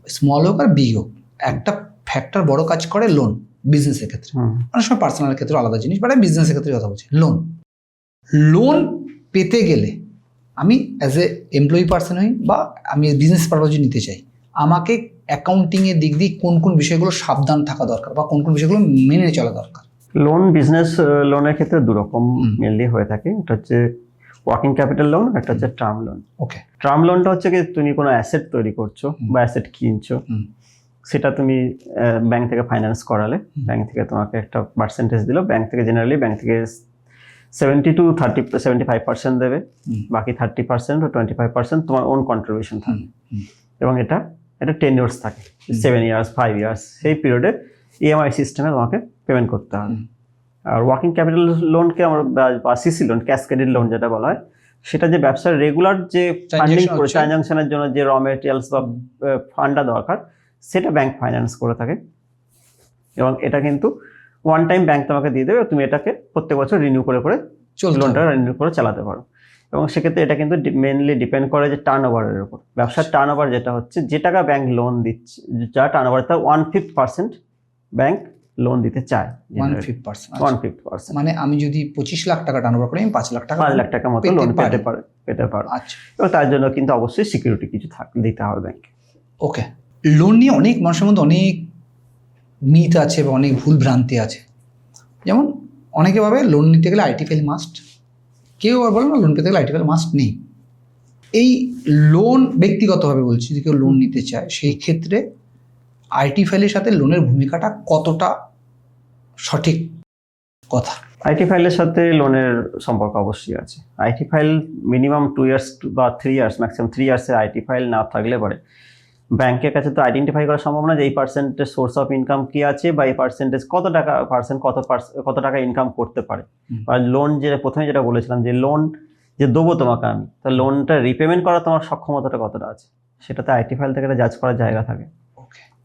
স্মল হোক আর বিগ হোক, একটা ফ্যাক্টর বড় কাজ করে লোন বিজনেসের ক্ষেত্রে। অনেক সময় পার্সোনাল ক্ষেত্রে আলাদা জিনিস, বাট আমি বিজনেসের ক্ষেত্রে কথা বলছি। লোন পেতে গেলে আমি অ্যাজ এ এমপ্লয়ি পার্সন হই বা আমি বিজনেস পারপাসে নিতে চাই, আমাকে অ্যাকাউন্টিংয়ের দিক দিয়ে কোন কোন বিষয়গুলো সাবধান থাকা দরকার বা কোন কোন বিষয়গুলো মেনে চলা দরকার? লোন, বিজনেস লোনের ক্ষেত্রে 2 রকম মেনলি হয়ে থাকে। একটা হচ্ছে ওয়ার্কিং ক্যাপিটাল লোন, একটা হচ্ছে টার্ম লোন। ওকে, টার্ম লোনটা হচ্ছে কি তুমি কোনো অ্যাসেট তৈরি করছো বা অ্যাসেট কিনছো, সেটা তুমি ব্যাংক থেকে ফাইন্যান্স করালে, ব্যাংক থেকে তোমাকে একটা পার্সেন্টেজ দিল, ব্যাংক থেকে জেনারেলি ব্যাংক থেকে 75% দেবে, বাকি 30% বা 25% তোমার ওন কন্ট্রিবিউশন থাকবে। এবং এটা 10 ইয়ার্স থাকে, 7 ইয়ার্স 5 ইয়ার্স, সেই পিরিয়ডে ইএমআই সিস্টেমে তোমাকে পেমেন্ট করতে হবে। আর ওয়ার্কিং ক্যাপিটাল লোনকে আমরা বা CC loan, cash credit loan যেটা বলা হয়, সেটা যে ব্যবসার রেগুলার যে ফান্ডিং করে হচ্ছে। ট্রানজাকশনের জন্য যে র মেটেরিয়ালস বা ফান্ডটা দরকার সেটা ব্যাংক ফাইন্যান্স করে থাকে, এবং এটা কিন্তু ওয়ান টাইম ব্যাংক তোমাকে দিয়ে দেবে, তুমি এটাকে প্রত্যেক বছর রিনিউ করে করে লোনটা রিনিউ করে চালাতে পারো। এবং সেক্ষেত্রে এটা কিন্তু মেনলি ডিপেন্ড করে যে টার্ন ওভারের উপর। ব্যবসার টার্ন ওভার যেটা হচ্ছে, যে টাকা ব্যাংক লোন দিচ্ছে, যা টার্ন ওভার তার 1/5% ব্যাংক লোন দিতে চায়। 1/5%, মানে আমি যদি 25 লাখ টাকা টার্নওভার করি, আমি 5 লাখ টাকা মতো লোন পেতে পারো। আচ্ছা, এবং তার জন্য কিন্তু অবশ্যই সিকিউরিটি কিছু দিতে হবে ব্যাংকে। ওকে। লোন নিয়ে অনেক মানুষের মধ্যে অনেক মিথ আছে বা অনেক ভুল ভ্রান্তি আছে। যেমন অনেকে ভাবে লোন নিতে গেলে আইটি ফাইল মাস্ট, কেউ আবার বলে না লোন পেতে গেলে আইটি ফাইল মাস্ট নেই। এই লোন ব্যক্তিগতভাবে বলছি, যদি কেউ লোন নিতে চায় সেই ক্ষেত্রে আইটি ফাইলের সাথে লোনের ভূমিকাটা কতটা সঠিক কথা? আইটি ফাইলের সাথে লোনের সম্পর্ক অবশ্যই আছে। আইটি ফাইল মিনিমাম 2 ইয়ার্স বা 3 ইয়ার্স, ম্যাক্সিমাম 3 ইয়ার্সের আইটি ফাইল না থাকলে পরে ব্যাংকের কাছে তো আইডেন্টিফাই করা সম্ভব না যে এই পার্সেন্টেজ সোর্স অফ ইনকাম কি আছে, বা এই পার্সেন্টেজ কত টাকা ইনকাম করতে পারে। আর লোন প্রথমে যেটা বলেছিলাম, যে লোন যে দেবো তোমাকে আমি, তো লোনটা রিপেমেন্ট করা তোমার সক্ষমতাটা কতটা আছে, সেটাতে আইটি ফাইল থেকে জাজ করার জায়গা থাকে।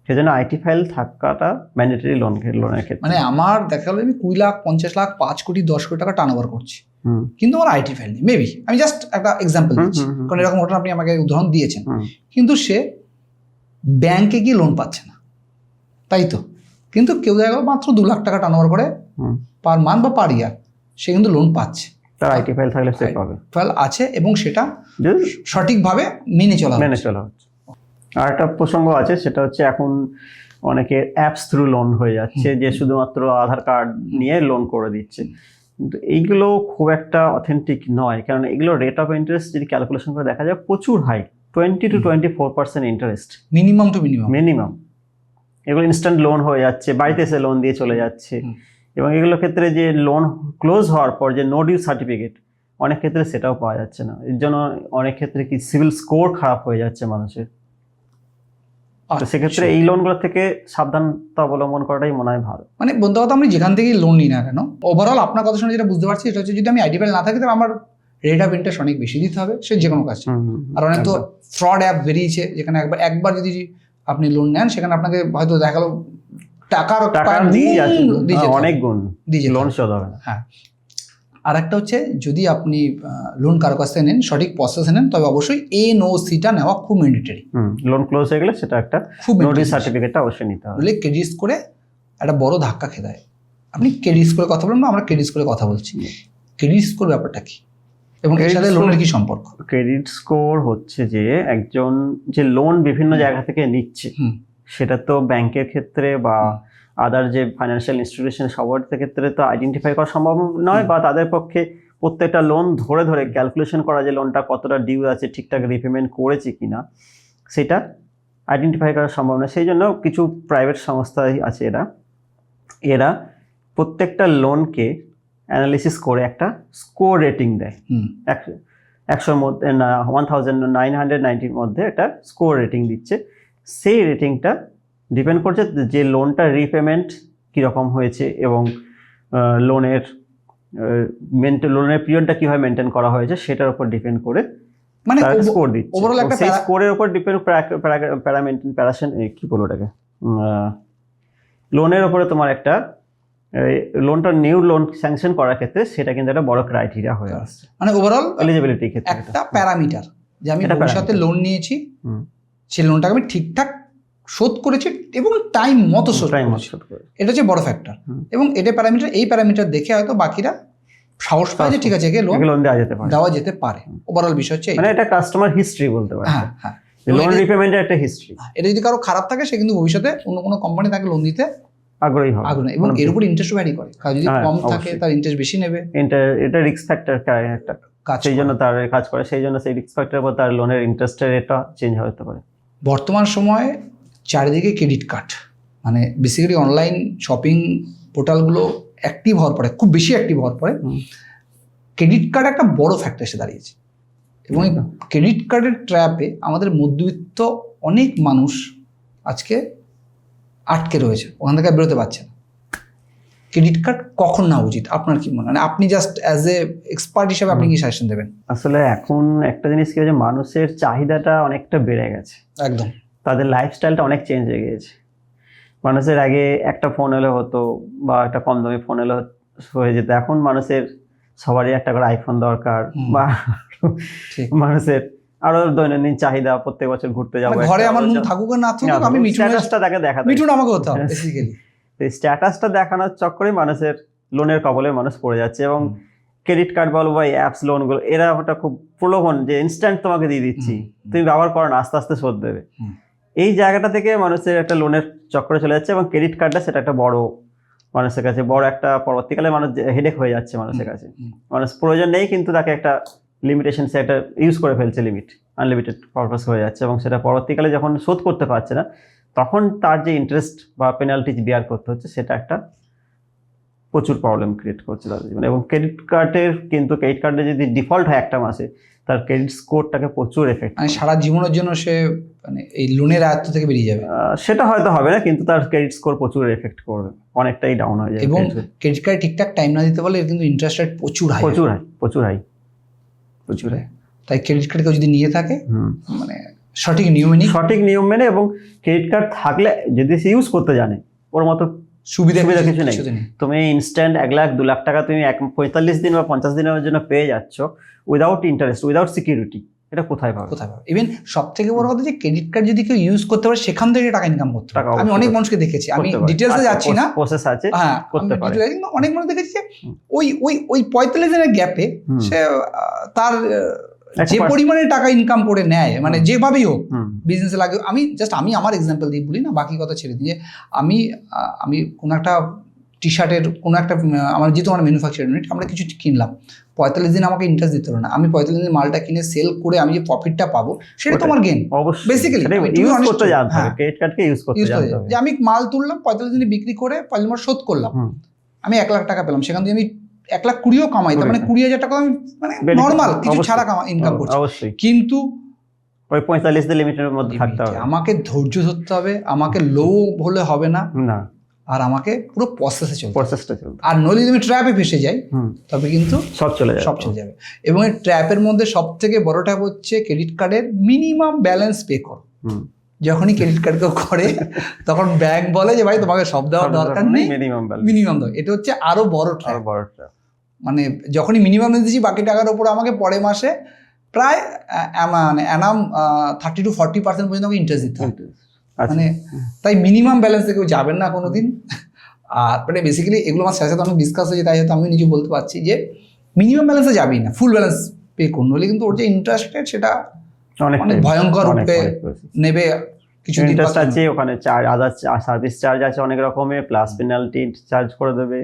সেজন্য আইটি ফাইল থাকাটা ম্যান্ডেটরি লোনের ক্ষেত্রে। মানে আমার দেখা গেলো আমি 20 লাখ, 50 লাখ, 5 কোটি, 10 কোটি টাকা টার্নওভার করছি, কিন্তু আমার আইটি ফাইল নেই। মেবি আমি জাস্ট একটা এক্সাম্পল দিচ্ছি, কারণ এরকম ঘটনা আপনি আমাকে উদাহরণ দিয়েছেন। কিন্তু সে ব্যাংকে গিয়ে লোন পাচ্ছে না, তাই তো? কিন্তু কেউ দেখা গেল মাত্র 2 লাখ টাকা টার্নওভার করে পার মান্থ বা পার ইয়ার, সে কিন্তু লোন পাচ্ছে। তার আইটি ফাইল থাকলে সে পাবে, ফাইল আছে এবং সেটা সঠিকভাবে মেনে চলা হচ্ছে। আর একটা প্রসঙ্গ আছে, সেটা হচ্ছে এখন অনেকে অ্যাপস থ্রু লোন হয়ে যাচ্ছে, যে শুধুমাত্র আধার কার্ড নিয়ে লোন করে দিচ্ছে। কিন্তু এইগুলো খুব একটা অথেন্টিক নয়, কারণ এগুলো রেট অফ ইন্টারেস্ট যদি ক্যালকুলেশন করে দেখা যায় প্রচুর হাই, 20 to 24% ইন্টারেস্ট মিনিমাম। এগুলো ইনস্ট্যান্ট লোন হয়ে যাচ্ছে, বাড়িতে এসে লোন দিয়ে চলে যাচ্ছে। এবং এগুলোর ক্ষেত্রে যে লোন ক্লোজ হওয়ার পর যে নো ডিউ সার্টিফিকেট, অনেক ক্ষেত্রে সেটাও পাওয়া যাচ্ছে না। এর জন্য অনেক ক্ষেত্রে কি সিভিল স্কোর খারাপ হয়ে যাচ্ছে মানুষের। তো সেক্ষেত্রে এই লোনগুলো থেকে সাবধানতা অবলম্বন করাটাই মনে হয় ভালো। মানে বলতে কথা, আমি যেখান থেকে লোন নিই না কেন, ওভারঅল আপনার কথা শুনে যেটা বুঝতে পারছি সেটা হচ্ছে, যদি আমি আইটি ফাইল না থাকি তাহলে আমার রেট অফ ইন্টারেস্ট অনেক বেশি দিতে হবে, সে যে কোনো কাজ। আর অনেক তো ফ্রড অ্যাপ বেরিয়েছে, যেখানে একবার যদি আপনি লোন নেন, সেখানে আপনাকে হয়তো দেখা গেল টাকার অনেক গুণ দিয়ে লোন শোধ হবে না। হ্যাঁ। আর একটা হচ্ছে, যদি আপনি লোন কারো কাছ থেকে নেন, সঠিক প্রসেসে নেন, তবে অবশ্যই এনওসিটা নেওয়া খুব ম্যান্ডেটরি। লোন ক্লোজ হয়ে গেলে সেটা একটা নোটিশ সার্টিফিকেটটা অবশ্যই নিতে হবে। ক্রেডিট স্কোরে একটা বড় ধাক্কা খেতে হয়। আপনি ক্রেডিট স্কোরে কথা বলুন না, আমরা ক্রেডিট স্কোরে কথা বলছি। ক্রেডিট স্কোর ব্যাপারটা কি এবং এর সাথে লোনের কি সম্পর্ক? ক্রেডিট স্কোর হচ্ছে যে একজন যে লোন বিভিন্ন জায়গা থেকে নিচ্ছে, সেটা তো ব্যাংকের ক্ষেত্রে বা আদার যে ফাইন্যান্সিয়াল ইনস্টিটিউশন সবার ক্ষেত্রে তো আইডেন্টিফাই করা সম্ভব নয়, বা তাদের পক্ষে প্রত্যেকটা লোন ধরে ধরে ক্যালকুলেশন করা যে লোনটা কতটা ডিউ আছে, ঠিকঠাক রিপেমেন্ট করেছে কিনা, সেটা আইডেন্টিফাই করা সম্ভব নয়। সেই জন্য কিছু প্রাইভেট সংস্থা আছে, এরা প্রত্যেকটা লোনকে অ্যানালিসিস করে একটা স্কোর রেটিং দেয়। 100-র মধ্যে 1990 মধ্যে একটা স্কোর রেটিং দিচ্ছে। সেই রেটিংটা ডিপেন্ড করছে যে লোনটা রিপেমেন্ট কীরকম হয়েছে এবং লোনের পিরিয়ডটা কীভাবে মেনটেন করা হয়েছে সেটার উপর ডিপেন্ড করে মানে স্কোর দিচ্ছে। সেই স্কোরের উপর ডিপেন্ড কি বলবো ওটাকে, লোনের উপরে তোমার একটা লোনটা নিউ লোন স্যাংশন করার ক্ষেত্রে সেটা কিন্তু একটা বড় ক্রাইটেরিয়া হয়ে আসছে। মানে ওভারঅল এলিজিবিলিটির ক্ষেত্রে একটা প্যারামিটার, যে আমি ভবিষ্যতে লোন নিয়েছি, সেই লোনটাকে আমি ঠিকঠাক শোধ করেছি এবং টাইম মতো শোধ করেছি, এটা হচ্ছে বড় ফ্যাক্টর। এবং এটা প্যারামিটার, এই প্যারামিটার দেখে হয়তো বাকিরা সাহস পায় যে ঠিক আছে একে লোন দেওয়া যেতে পারে। ওভারঅল বিষয় হচ্ছে মানে এটা কাস্টমার হিস্ট্রি বলতে পারে। হ্যাঁ হ্যাঁ, লোন রিপেমেন্টের একটা হিস্ট্রি। এটা যদি কারো খারাপ থাকে, সে কিন্তু ভবিষ্যতে অন্য কোনো কোম্পানি তাকে লোন দিতে আগ্রহী এবং এর উপর ইন্টারেস্ট ভ্যারি করে। যদি কম থাকে তার ইন্টারেস্ট বেশি নেবে। এটা রিস্ক ফ্যাক্টর একটা কাজ, সেই জন্য তার কাজ করে, সেই জন্য সেই রিস্ক ফ্যাক্টরের উপর তার লোনের ইন্টারেস্টের রেটটা চেঞ্জ হতে পারে। বর্তমান সময়ে চারিদিকে ক্রেডিট কার্ড, মানে বেসিক্যালি অনলাইন শপিং পোর্টালগুলো অ্যাক্টিভ হওয়ার পরে, খুব বেশি অ্যাক্টিভ হওয়ার পরে ক্রেডিট কার্ড একটা বড় ফ্যাক্টর এসে দাঁড়িয়েছে। এবং এই ক্রেডিট কার্ডের ট্র্যাপে আমাদের মধ্যবিত্ত অনেক মানুষ আজকে আটকে রয়েছে, ওখান থেকে বেরোতে পারছে না। ক্রেডিট কার্ড কখন নেওয়া উচিত আপনার কি মনে হয়? মানে আপনি জাস্ট অ্যাজ এ এক্সপার্ট হিসাবে আপনি কি সাজেশন দেবেন? আসলে এখন একটা জিনিস কি হয়েছে, মানুষের চাহিদাটা অনেকটা বেড়ে গেছে, একদম। তাদের লাইফস্টাইলটা অনেক চেঞ্জ হয়ে গিয়েছে। মানুষের আগে একটা ফোন এলে হতো বা একটা কম দামি ফোন এলে হয়ে যেত, এখন মানুষের সবারই একটা করে আইফোন দরকার, বা ঠিক। মানুষের আরো দৈনন্দিন চাহিদা, প্রত্যেক বছর ঘুরতে যাবো, ঘরে আমার নুন থাকুক আর না থাকুক আমি স্ট্যাটাসটা তাকে দেখাতে, মিঠুন আমাকে হতে হবে বেসিক্যালি। এই স্ট্যাটাসটা দেখানোর চক্করে মানুষের লোনের কবলে মানুষ পড়ে যাচ্ছে। এবং ক্রেডিট কার্ড বলো বা অ্যাপস লোনগুলো, এরা ওটা খুব প্রলোভন যে ইনস্ট্যান্ট তোমাকে দিয়ে দিচ্ছি, তুমি ব্যবহার করো না, আস্তে আস্তে শোধ দেবে। এই জায়গাটা থেকে মানুষের একটা লোনের চক্করে চলে যাচ্ছে, এবং ক্রেডিট কার্ডটা সেটা একটা বড় মানুষের কাছে বড় একটা পরবর্তীকালে মানুষ হেডেক হয়ে যাচ্ছে মানুষের কাছে। মানুষ প্রয়োজন নেই কিন্তু তাকে একটা লিমিটেশন সে একটা ইউজ করে ফেলছে, লিমিট আনলিমিটেড পারপাস হয়ে যাচ্ছে, এবং সেটা পরবর্তীকালে যখন শোধ করতে পারছে না তখন তার যে ইন্টারেস্ট বা পেনাল্টি বিয়ার করতে হচ্ছে, সেটা একটা প্রচুর প্রবলেম ক্রিয়েট করছে তাদের জীবনে। এবং ক্রেডিট কার্ডে যদি ডিফল্ট হয় একটা মাসে, তার ক্রেডিট স্কোরটাকে প্রচুর এফেক্ট, মানে সারা জীবনের জন্য সে মানে এই লোনের আয়ত্ত থেকে বেরিয়ে যাবে। সেটা হয়তো হবে না, কিন্তু তার ক্রেডিট স্কোর প্রচুর এফেক্ট করবে, অনেকটাই ডাউন হয়ে যাবে। এবং ক্রেডিট কার্ড ঠিকঠাক টাইম না দিতে পারলে কিন্তু ইন্টারেস্ট রেট প্রচুর হাই। তাই ক্রেডিট কার্ড কেউ যদি নিয়ে থাকে মানে সঠিক নিয়ম মেনে এবং ক্রেডিট কার্ড থাকলে যদি সে ইউজ করতে জানে, ওর মতো সুবিধা কিছু নেই। তুমি ইনস্ট্যান্ট 1 লাখ 2 লাখ টাকা তুমি 45 দিন বা 50 দিনের জন্য পেয়ে যাচ্ছ উইদাউট ইন্টারেস্ট, উইদাউট সিকিউরিটি, এটা কোথায় পাবে? ইভেন সব থেকে বড় কথা যে ক্রেডিট কার্ড যদি কেউ ইউজ করতে পারে সেখান থেকে টাকা ইনকাম করতে পারে। আমি অনেক মানুষকে দেখেছি, আমি ডিটেলসে যাচ্ছি না, প্রসেস আছে, হ্যাঁ করতে পারে। অনেক মানুষ দেখেছি যে ওই 45 দিনের গ্যাপে সে তার যে পরিমাণে টাকা ইনকাম করে নেয়, মানে যেভাবেই হোক বিজনেসে লাগে। আমি আমার এক্সাম্পল দিয়ে বলি না, বাকি কথা ছেড়ে দিই। যে আমি কোনো একটা টি শার্টের কোনো একটা আমার যেহেতু আমার ম্যানুফ্যাকচারিং ইউনিট, আমরা কিছু কিনলাম, 45 দিন আমাকে ইন্টারেস্ট দিতে হবে না, আমি 45 দিন মালটা কিনে সেল করে আমি যে প্রফিটটা পাবো সেটা তোমার গেন। বেসিক্যালি যে আমি মাল তুললাম, 45 দিনে বিক্রি করে 45 মাস শোধ করলাম, আমি 1 লাখ টাকা পেলাম, সেখান থেকে আমি 1 লাখ 20ও কামাই, তার মানে 20,000 টাকা আমি মানে নর্মাল কিছু ছাড়া ইনকাম করছি। কিন্তু ওই 45 দিন লিমিটের মধ্যে থাকতে হবে, আমাকে ধৈর্য ধরতে হবে, আমাকে লো হলে হবে না, আর আমাকে পুরো প্রসেসটা চলবে। আর নইলে যদি আমি ট্র্যাপে ফেসে যাই তবে কিন্তু সব চলে যাবে। এবং এই ট্র্যাপের মধ্যে সব থেকে বড় ট্র্যাপ হচ্ছে ক্রেডিট কার্ডের মিনিমাম ব্যালেন্স পে করো। যখনই ক্রেডিট কার্ড কেউ করে তখন ব্যাংক বলে যে ভাই তোমাকে সব দেওয়ার দরকার নেই, মিনিমাম দাও। এটা হচ্ছে আরো বড় ট্র্যাপ। মানে যখনই মিনিমাম দিয়েছি বাকি টাকার উপর আমাকে পরের মাসে প্রায় অ্যানাম 30 to 40% পর্যন্ত আমাকে ইন্টারেস্ট দিতে হবে। মানে তাই মিনিমাম ব্যালেন্সে কেউ যাবেন না কোনোদিন। আর মানে বেসিক্যালি এগুলো আমার সাথে অনেক ডিসকাস হয়েছে, তাই হয়তো আমি নিজে বলতে পারছি যে মিনিমাম ব্যালেন্সে যাবেই না, ফুল ব্যালেন্স পে করুন, হলে কিন্তু ওর যে ইন্টারেস্ট রেট সেটা অনেক ভয়ঙ্কর রূপে নেবে। কিছু ইন্টারেস্ট আছে ওখানে, আদার সার্ভিস চার্জ আছে অনেক রকমের, প্লাস পেনাল্টি চার্জ করে দেবে,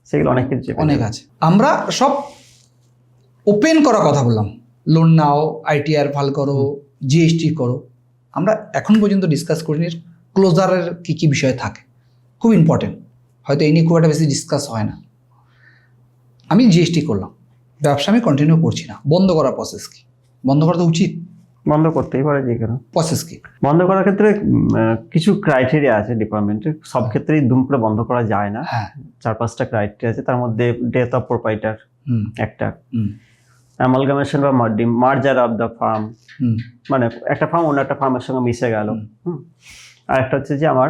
সেগুলো অনেক কিছু অনেক আছে। আমরা সব ওপেন করার কথা বললাম, লোন নাও, আইটিআর ফাইল করো, জিএসটি করো। আমরা এখন পর্যন্ত ডিসকাস করিনি ক্লোজারের কী কী বিষয় থাকে, খুব ইম্পর্টেন্ট, হয়তো এই নিয়ে খুব একটা বেশি ডিসকাস হয় না। আমি জিএসটি করলাম, ব্যবসা আমি কন্টিনিউ করছি না, বন্ধ করার প্রসেস কি? বন্ধ করা তো উচিত, বন্ধ করতেই পারে, যে কেন প্রসেস কি? বন্ধ করার ক্ষেত্রে কিছু ক্রাইটেরিয়া আছে ডিপার্টমেন্টে, সব ক্ষেত্রেই দুম করে বন্ধ করা যায় না। 4-5টা ক্রাইটেরিয়া আছে, তার মধ্যে ডেথ অফ প্রোপাইটার একটা, অ্যামালগামেশন বা মার্জার অফ দ্য ফার্ম, মানে একটা ফার্ম অন্য একটা ফার্মের সঙ্গে মিশে গেল। আর একটা হচ্ছে যে আমার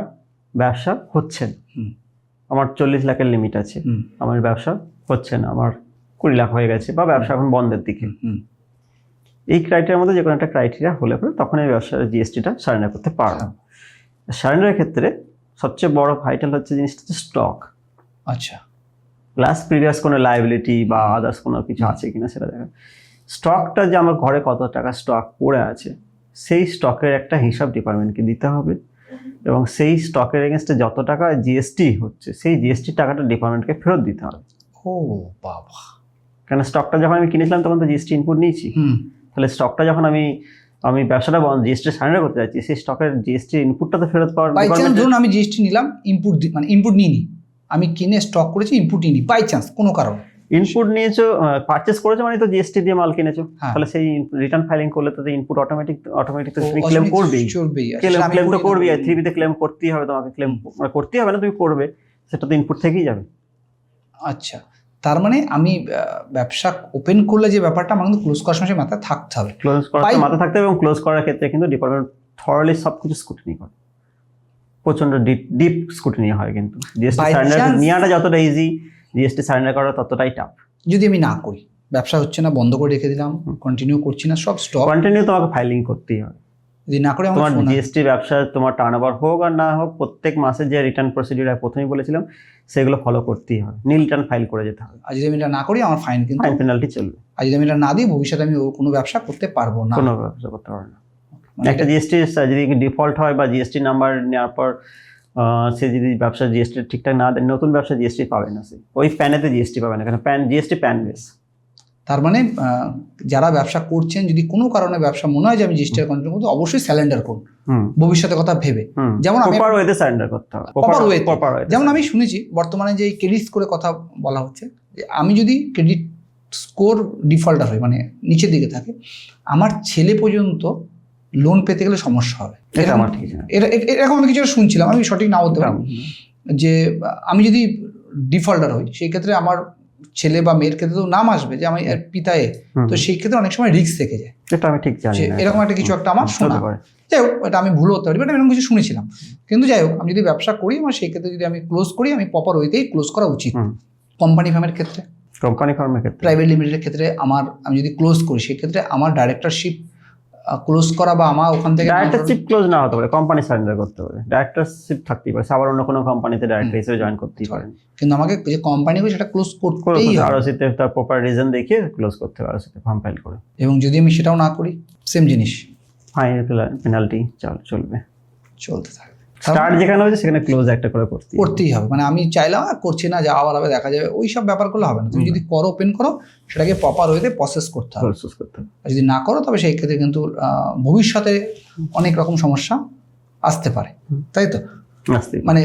ব্যবসা হচ্ছে না, আমার 40 লাখের লিমিট আছে, আমার ব্যবসা হচ্ছে না, আমার 20 লাখ হয়ে গেছে, বা ব্যবসা এখন বন্ধের দিকে। এই ক্রাইটেরিয়ার মধ্যে যে কোনো একটা ক্রাইটেরিয়া হলে পরে তখন এই ব্যবসার জিএসটিটা সারেন্ডার করতে পারবো। সারেন্ডারের ক্ষেত্রে সবচেয়ে বড় ভাইটাল হচ্ছে জিনিসটা হচ্ছে স্টক। আচ্ছা, লাস্ট প্রিভিয়াস কোনো লাইবিলিটি বা আদার্স কোনো কিছু আছে কিনা সেটা দেখা। স্টকটা যে আমার ঘরে কত টাকা স্টক পড়ে আছে, সেই স্টকের একটা হিসাব ডিপার্টমেন্টকে দিতে হবে, এবং সেই স্টকের এগেনস্টে যত টাকা জিএসটি হচ্ছে সেই জিএসটি টাকাটা ডিপার্টমেন্টকে ফেরত দিতে হবে। ও বাবা, কেন স্টকটা যখন আমি কিনেছিলাম তখন তো জিএসটি ইনপুট নিয়েছি, তাহলে স্টকটা যখন আমি ব্যবসাটা জিএসটি সারেন্ডার করতে যাচ্ছি, সেই স্টকের জিএসটি ইনপুটটা তো ফেরত পাওয়ার। বাই চান্স ধরুন আমি জিএসটি নিলাম, ইনপুট নিইনি, আমি কিনে স্টক করেছি, ইনপুট নিইনি, বাই চান্স কোনো কারণে ইনপুট নিয়েছো, পারচেজ করেছো, মানে তো জিএসটি দিয়ে মাল কিনেছো, তাহলে সেই রিটার্ন ফাইলিং করলে তো ইনপুট অটোমেটিক তো তুমি ক্লেম করবেই, ক্লেম তো করবেই, 3B তে ক্লেম করতেই হবে তোমাকে, ক্লেম করতেই হবে না, তুমি করবে, সেটা তো ইনপুট থেকেই যাবে। আচ্ছা, তার মানে আমি ব্যবসা ওপেন করলে যে ব্যাপারটা আমার কিন্তু ক্লোজ করার সময় মাথায় থাকতে হবে। ক্লোজ করার মাথা থাকতে হবে, এবং ক্লোজ করার ক্ষেত্রে কিন্তু ডিপার্টমেন্ট থরলি সবকিছু স্ক্রুটিনি করে, প্রচন্ড ডিপ স্ক্রুটিনি হয়। কিন্তু জিএসটি By সারেন্ডার chance- নেওয়াটা যতটা ইজি, জিএসটি সারেন্ডার করা ততটাই টাফ। যদি আমি না করি, ব্যবসা হচ্ছে না, বন্ধ করে রেখে দিলাম, কন্টিনিউ করছি না, সব স্টপ, কন্টিনিউ তোমাকে ফাইলিং করতেই হবে। যদি না করে আমার তোমার ফোন জিএসটি ব্যবসা, তোমার টার্নওভার হোক আর না হোক, প্রত্যেক মাসে যে রিটার্ন প্রসিডিউর প্রথমেই বলেছিলাম সেগুলো ফলো করতেই হবে, নীল রিটার্ন ফাইল করে যেতে হবে। আর যদি আমি এটা না করি আমার ফাইন কিন্তু, ফাইন পেনাল্টি চলবে। আর যদি আমি এটা না দিই ভবিষ্যতে আমি কোনো ব্যবসা করতে পারবো না। কোনো ব্যবসা করতে পারবে না। মানে একটা জিএসটি যদি ডিফল্ট হয় বা জিএসটি নাম্বার নেওয়ার পর সে যদি ব্যবসা জিএসটি ঠিকঠাক না দেয়, নতুন ব্যবসা জিএসটি পাবে না, সে ওই প্যানেতে জিএসটি পাবে না, কারণ জিএসটি প্যান বেস। তার মানে যারা ব্যবসা করছেন, যদি কোনো কারণে ব্যবসা মনে হয় যে আমি জিএসটি কন্টিনিউ করতে, অবশ্যই স্যালেন্ডার করুন ভবিষ্যতের কথা ভেবে। যেমন আমি প্রপার ওয়েতে সারেন্ডার করতে হবে, প্রপার ওয়েতে। প্রপার ওয়েতে। যেমন আমি শুনেছি বর্তমানে যে ক্রেডিট স্কোরের কথা বলা হচ্ছে, যে আমি যদি ক্রেডিট স্কোর ডিফল্টার হই, মানে নিচের দিকে থাকে, আমার ছেলে পর্যন্ত লোন পেতে গেলে সমস্যা হবে। এটা আমার ঠিক আছে। এরকম আমি কিছু শুনছিলাম, আমি সঠিক নাও বলতে পারি, যে আমি যদি ডিফল্টার হই সেই ক্ষেত্রে আমার ছেলে বা মেয়ের ক্ষেত্রে তো নাম আসবে যে আমি এর পিতায়ে, তো সেই ক্ষেত্রে অনেক সময় রিস্ক থেকে যায়। এটা আমি ঠিক জানি না, এরকম একটা কিছু একটা আমার শোনা। যাই হোক, এটা আমি ভুল হতে পারি, বাট আমি এরকম কিছু শুনেছিলাম। কিন্তু যাই হোক, আমি যদি ব্যবসা করি, আমার সেই ক্ষেত্রে যদি আমি ক্লোজ করি, আমি প্রপার ওয়েতেই ক্লোজ করা উচিত। কোম্পানি ফার্মের ক্ষেত্রে, কোম্পানি ফার্মের ক্ষেত্রে, প্রাইভেট লিমিটেডের ক্ষেত্রে আমি যদি ক্লোজ করি, সেই ক্ষেত্রে আমার ডাইরেক্টরশিপ ক্লোজ করা বা আমার ওখান থেকে ডাইরেক্টরশিপ ক্লোজ না হতে পারে, কোম্পানি সারেন্ডার করতে হবে। ডাইরেক্টরশিপ থাকতেই পারে, আবার অন্য কোনো কোম্পানিতে ডাইরেক্টর হিসেবে জয়েন করতেই পারেন, কিন্তু আমাকে যে কোম্পানি হবে সেটা ক্লোজ করতেই হবে। আরওসিতে তার প্রপার রিজন দেখিয়ে ক্লোজ করতে হবে, আরওসিতে ফর্ম ফাইল করে। এবং যদি আমি সেটাও না করি, সেম জিনিস, ফাইন পেনাল্টি চলবে, চলতে থাকবে। স্টার্ট যেখানে হচ্ছে সেখানে ক্লোজ একটা করে করতেই হবে। মানে আমি চাইলাম করছি না, যা আবার হবে দেখা যাবে, ওই সব ব্যাপারগুলো হবে না। তুমি যদি করো, ওপেন করো, সেটাকে প্রপার ওয়েতে প্রসেস করতে হবে। আর যদি না করো, তবে সেই ক্ষেত্রে কিন্তু ভবিষ্যতে অনেক রকম সমস্যা আসতে পারে, তাই তো? মানে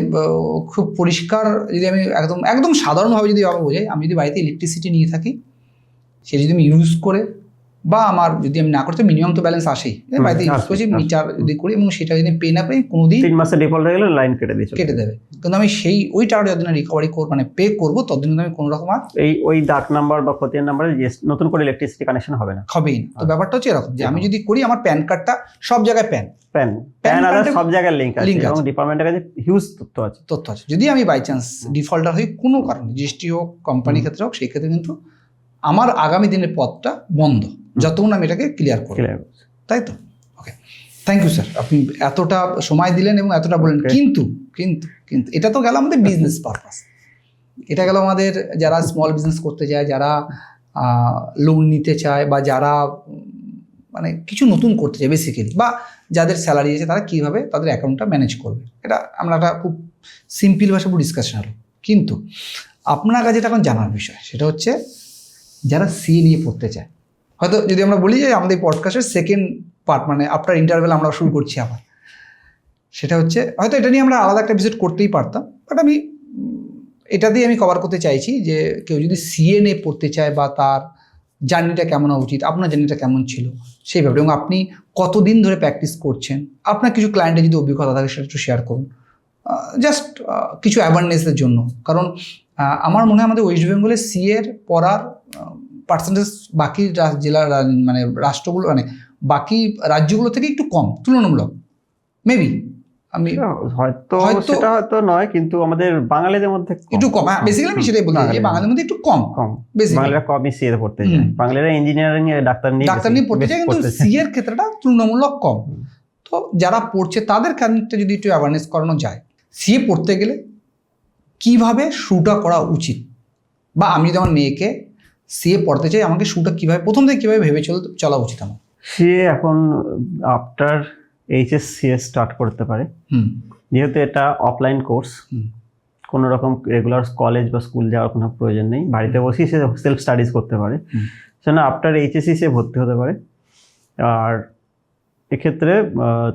খুব পরিষ্কার যদি আমি একদম সাধারণভাবে যদি বোঝাই, আমি যদি বাড়িতে ইলেকট্রিসিটি নিয়ে থাকি, সে যদি আমি ইউজ করে, বা আমার যদি আমি না করতে, মিনিমাম তো ব্যালেন্স আসেই, বাড়িতে ইউজ করছি, মিটার যদি করি এবং সেটা যদি পে না পাই, কোনোদিন 3 মাসে ডিফল্ট হয়ে গেলে লাইন কেটে দেবে। কিন্তু আমি ওই টাকাটা যতদিন রিকভারি করবো, মানে পে করবো, ততদিন আমি কোনো রকম আর ওই ডাক নাম্বার বা খতিয়ান নাম্বারে নতুন করে ইলেকট্রিসিটি কানেকশন হবে না, হবেই না। তো ব্যাপারটা হচ্ছে এরকম, যে আমি যদি করি, আমার প্যান কার্ডটা সব জায়গায় প্যান আদার সব জায়গায় লিংক আছে, এবং ডিপার্টমেন্টের কাছে হিউজ তথ্য আছে। যদি আমি বাই চান্স ডিফল্টার হই কোনো কারণে, জিএসটি হোক, কোম্পানির ক্ষেত্রে হোক, সেই ক্ষেত্রে কিন্তু আমার আগামী দিনের পথটা বন্ধ, যতক্ষণ আমি এটাকে ক্লিয়ার করব, তাই তো? ওকে, থ্যাংক ইউ স্যার, আপনি এতটা সময় দিলেন এবং এতটা বললেন। কিন্তু কিন্তু কিন্তু এটা তো গেল আমাদের বিজনেস পারপাস, এটা গেল আমাদের যারা স্মল বিজনেস করতে চায়, যারা লোন নিতে চায়, বা যারা মানে কিছু নতুন করতে চায় বেসিক্যালি, বা যাদের স্যালারি আছে, তারা কীভাবে তাদের অ্যাকাউন্টটা ম্যানেজ করবে, এটা আমরা একটা খুব সিম্পল ভাষায় ডিসকাশন হলো। কিন্তু আপনার কাছে যেটা এখন জানার বিষয়, সেটা হচ্ছে যারা সিএ নিয়ে পড়তে চায়, হয়তো যদি আমরা বলি যে আমাদের পডকাস্টের সেকেন্ড পার্ট, মানে আফটার ইন্টারভেল আমরা শুরু করছি আবার, সেটা হচ্ছে হয়তো এটা নিয়ে আমরা আলাদা একটা এপিসোড করতেই পারতাম, বাট আমি এটা দিয়ে আমি কভার করতে চাইছি যে কেউ যদি সিএ নিয়ে পড়তে চায়, বা তার জার্নিটা কেমন হওয়া উচিত, আপনার জার্নিটা কেমন ছিল সেই ব্যাপারে, এবং আপনি কতদিন ধরে প্র্যাকটিস করছেন, আপনার কিছু ক্লায়েন্টের যদি অভিজ্ঞতা থাকে সেটা একটু শেয়ার করুন, জাস্ট কিছু অ্যাওয়ারনেসের জন্য। কারণ আমার মনে হয় আমাদের ওয়েস্ট বেঙ্গলে সিএর পড়ার পার্সেন্টেজ বাকি জেলা, মানে রাষ্ট্রগুলো, মানে বাকি রাজ্যগুলো থেকে একটু কম তুলনামূলক, মেবি। আমি হয়তো সেটা হয়তো নয়, কিন্তু আমাদের বাঙালিদের মধ্যে একটু কম। বেসিক্যালি আমি সেটাই বলতে চাই, বাঙালির মধ্যে একটু কম, বাঙালিরা কমই সিএ পড়তে যায়, বাঙালিরা ইঞ্জিনিয়ারিং এ ডাক্তার নিয়ে পড়তে যায়, কিন্তু সিএর ক্ষেত্রটা তুলনামূলক কম। তো যারা পড়ছে তাদের কারণে যদি একটু অ্যাওয়ারনেস করানো যায়, সিএ পড়তে গেলে কিভাবে শুরুটা করা উচিত, বা আমি যদি আমার মেয়েকে সিএ পড়তে চাই, আমাকে শুরুটা কিভাবে, প্রথম থেকে কিভাবে ভেবে চলা উচিত আমার? সিএ এখন আফটার এইচএস সিএ স্টার্ট করতে পারে, যেহেতু এটা অফলাইন কোর্স, কোনো রকম রেগুলার কলেজ বা স্কুল যাওয়ার কোনো প্রয়োজন নেই, বাড়িতে বসেই সে সেলফ স্টাডিজ করতে পারে, সেজন্য আফটার এইচএসসি সে ভর্তি হতে পারে। আর এক্ষেত্রে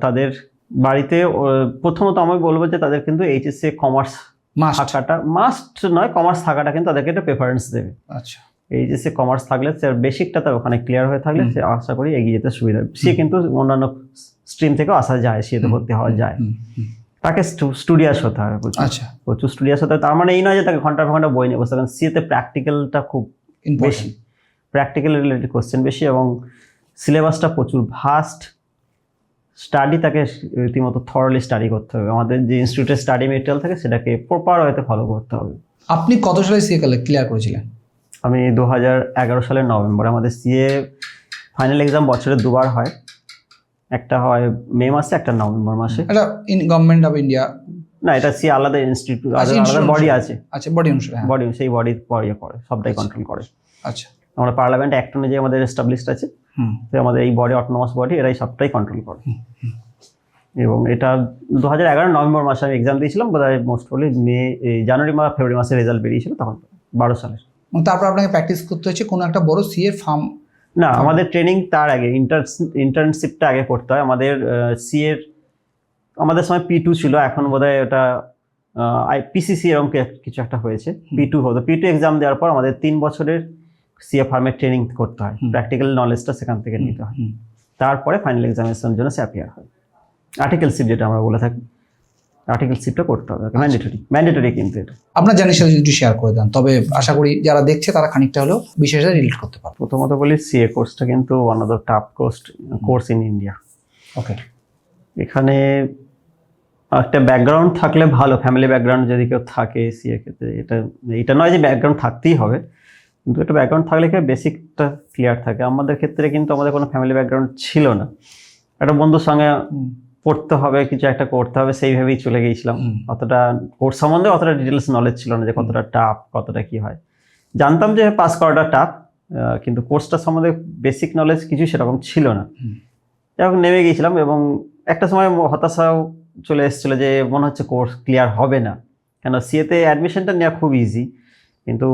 তাদের বাড়িতে প্রথমত আমি বলবো যে তাদের কিন্তু এইচএসসি কমার্স থাকাটা মাস্ট নয়, কমার্স থাকাটা কিন্তু তাদেরকে একটা প্রেফারেন্স দেবে। আচ্ছা, এইচএসসি কমার্স থাকলে সে বেসিকটা তার ওখানে ক্লিয়ার হয়ে থাকলে সে আশা করি এগিয়ে যেতে সুবিধা হবে। সে কিন্তু অন্যান্য স্ট্রিম থেকেও আসা যায়, সিএতে ভর্তি হওয়া যায়, তাকে স্টুডিয়াস হতে হবে প্রচুর। আচ্ছা, প্রচুর স্টুডিয়াস হতে হবে, তার মানে এই নয় যে তাকে ঘন্টা ঘন্টা বই নিয়ে বসতে হবে। সিএতে প্র্যাকটিক্যালটা খুব বেশি, প্র্যাকটিক্যাল রিলেটেড কোশ্চেন বেশি, এবং সিলেবাসটা প্রচুর ভাস্ট। স্টাডি তাকে রীতিমতো থরলি স্টাডি করতে হবে। আমাদের যে ইনস্টিটিউটের স্টাডি মেটেরিয়াল থাকে সেটাকে প্রপার ওয়েতে ফলো করতে হবে। আপনি কত সালে সিএ ক্লিয়ার করেছিলেন? আমি 2011 সালের নভেম্বরে, আমাদের সিএ ফাইনাল এক্সাম বছরে দুবার হয়, একটা হয় মে মাসে, একটা নভেম্বর মাসে। এটা গভর্নমেন্ট অফ ইন্ডিয়া? না, এটা সিএ আলাদা ইনস্টিটিউট, আলাদা বডি আছে। আচ্ছা, বডি অনুসারে, বডি, সেই বডি করে সবটাই কন্ট্রোল করে। আচ্ছা, আমরা পার্লামেন্ট অ্যাক্ট অনুযায়ী আমাদের এস্টাবলিশড আছে, তো আমাদের এই বডি অটোনমাস বডি, এরাই সবটাই কন্ট্রোল করে। এবং এটা 2011 নভেম্বর মাসে আমি এক্সাম দিয়েছিলাম, বোধহয় মোস্ট প্রবলি জানুয়ারি বা ফেব্রুয়ারি মাসে রেজাল্ট বেরিয়েছিল, তখন 12 সালের। এবং তারপর আপনাকে প্র্যাকটিস করতে হচ্ছে কোনো একটা বড় সিএর ফার্ম? না, আমাদের ট্রেনিং তার আগে, ইন্টার্নশিপটা আগে করতে হয় আমাদের। সিএর আমাদের সময় P2 ছিল, এখন বোধহয় ওটা পিসিসি এরকম কিছু একটা হয়েছে। P2 হতো। P2 এক্সাম দেওয়ার পর আমাদের 3 বছরের সিএ ফার্মের ট্রেনিং করতে হয়, প্র্যাকটিক্যাল নলেজটা সেখান থেকে নিতে হয়, তারপরে ফাইনাল এক্সামিনেশনের জন্য সে অ্যাপিয়ার হয়। আর্টিকেলশিপ যেটা আমরা বলে থাকি, আর্টিকেলশিপটা করতে হবে, ম্যান্ডেটরি কিন্তু এটা। আপনার জানির সাথে যদি শেয়ার করে দেন, তবে আশা করি যারা দেখছে তারা খানিকটা হলেও বিষয়টা রিলেট করতে পারবে। প্রথমত বলি, সিএ কোর্সটা কিন্তু one of the tough course in India. Okay. এখানে একটা ব্যাকগ্রাউন্ড থাকলে ভালো, ফ্যামিলি ব্যাকগ্রাউন্ড যদি কেউ থাকে সিএ ক্ষেত্রে, এটা নয় যে ব্যাকগ্রাউন্ড থাকতেই হবে, কিন্তু একটা ব্যাকগ্রাউন্ড থাকলে কি বেসিকটা ক্লিয়ার থাকে। আমাদের ক্ষেত্রে কিন্তু আমাদের কোনো ফ্যামিলি ব্যাকগ্রাউন্ড ছিল না, একটা বন্ধুর সঙ্গে পড়তে হবে, কিছু একটা করতে হবে, সেইভাবেই চলে গিয়েছিলাম। অতটা কোর্স সম্বন্ধে অতটা ডিটেলস নলেজ ছিল না, যে কতটা টাফ, কতটা কি হয়। জানতাম যে পাস করাটা টাফ, কিন্তু কোর্সটা সম্বন্ধে বেসিক নলেজ কিছু সেরকম ছিল না। এবং নেমে গিয়েছিলাম, এবং একটা সময় হতাশাও চলে এসেছিলো যে মনে হচ্ছে কোর্স ক্লিয়ার হবে না, কেন সিএতে অ্যাডমিশনটা নেওয়া খুব ইজি, কিন্তু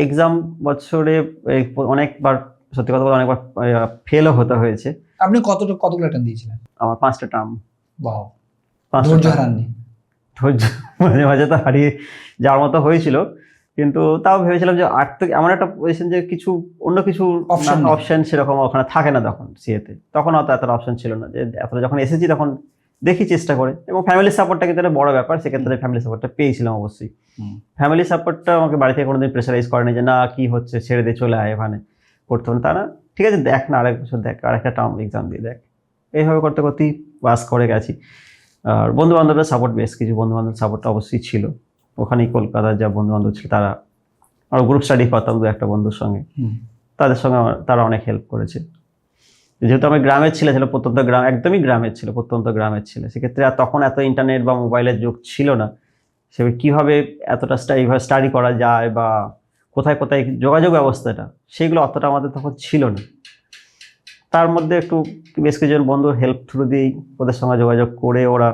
এক্সাম বছরে অনেকবার, সত্যি কথা বলতে অনেকবার ফেলও হতে হয়েছে। আপনি কতগুলো অ্যাটেম্প দিয়েছিলেন? আমার 5টা টার্ম। বাহ, ধৈর্য হারাননি? ধৈর্য মাঝে মাঝে তো হারিয়ে যাওয়ার মতো হয়েছিল, কিন্তু তাও ভেবেছিলাম যে এমন একটা পজিশন যে অন্য কিছু অপশন সেরকম ওখানে থাকে না তখন সিএতে, তখন অত এতটা অপশন ছিল না। যে এতটা যখন এসেছি তখন দেখি চেষ্টা করে, এবং ফ্যামিলি সাপোর্টটা কিন্তু একটা বড় ব্যাপার, সেক্ষেত্রে ফ্যামিলি সাপোর্টটা পেয়েছিলাম অবশ্যই। ফ্যামিলি সাপোর্টটা আমাকে বাড়ি থেকে কোনোদিন প্রেশারাইজ করেনি যে না কি হচ্ছে ছেড়ে দিয়ে চলে আয় এখানে করতে হবে, তা না, ঠিক আছে দেখ না, আরেক বছর দেখ, আর একটা টার্ম এক্সাম দিয়ে দেখ, এইভাবে করতে করতেই পাস করে গেছি। আর বন্ধু বান্ধবের সাপোর্ট, বেশ কিছু বন্ধু বান্ধব সাপোর্টটা অবশ্যই ছিল ওখানেই, কলকাতার যা বন্ধু বান্ধব ছিল তারা, আর গ্রুপ স্টাডি করতাম 2-1 বন্ধুর সঙ্গে, তাদের সঙ্গে তারা অনেক হেল্প করেছে। যেহেতু আমি গ্রামের ছিল, প্রত্যন্ত গ্রাম, একদমই গ্রামের ছিল, প্রত্যন্ত গ্রামের ছিল, সেক্ষেত্রে আর তখন এত ইন্টারনেট বা মোবাইলের যুগ ছিল না, সেভাবে কীভাবে এতটা স্টাডি করা যায় বা কোথায় কোথায় যোগাযোগ ব্যবস্থাটা, সেগুলো অতটা আমাদের তখন ছিল না। তার মধ্যে একটু বেশ কিছুজন বন্ধুর হেল্প থ্রু দিয়েই ওদের সঙ্গে যোগাযোগ করে ওরা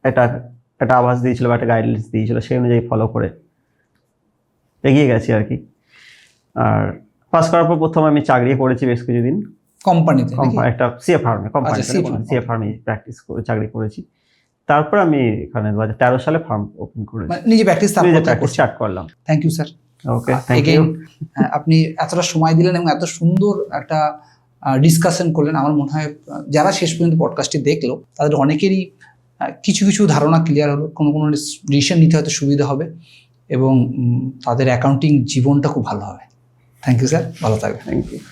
একটা আভাস দিয়েছিল বা একটা গাইডলাইন্স দিয়েছিল, সেই অনুযায়ী ফলো করে এগিয়ে গেছি আর কি। আর পাস করার পর প্রথমে আমি চাকরি করেছি বেশ কিছুদিন কোম্পানিতে, একটা সিএ ফার্মে, সিএ ফার্মে প্র্যাকটিস করে চাকরি করেছি। তারপর আমি এখানে 2013 সালে ফার্ম ওপেন করেছি, নিজে প্র্যাকটিস স্টার্ট করলাম। Thank you sir. Okay, thank you. আপনি এতটা সময় দিলেন এবং এত সুন্দর একটা ডিসকাশন করলেন। আমার মনে হয় যারা শেষ পর্যন্ত পডকাস্টটি দেখলো তাদের অনেকেরই কিছু কিছু ধারণা ক্লিয়ার হলো, কোনো ডিসিশন নিতে হয়তো সুবিধা হবে, এবং তাদের অ্যাকাউন্টিং জীবনটা খুব ভালো হবে। থ্যাংক ইউ স্যার, ভালো থাকবেন। Thank you.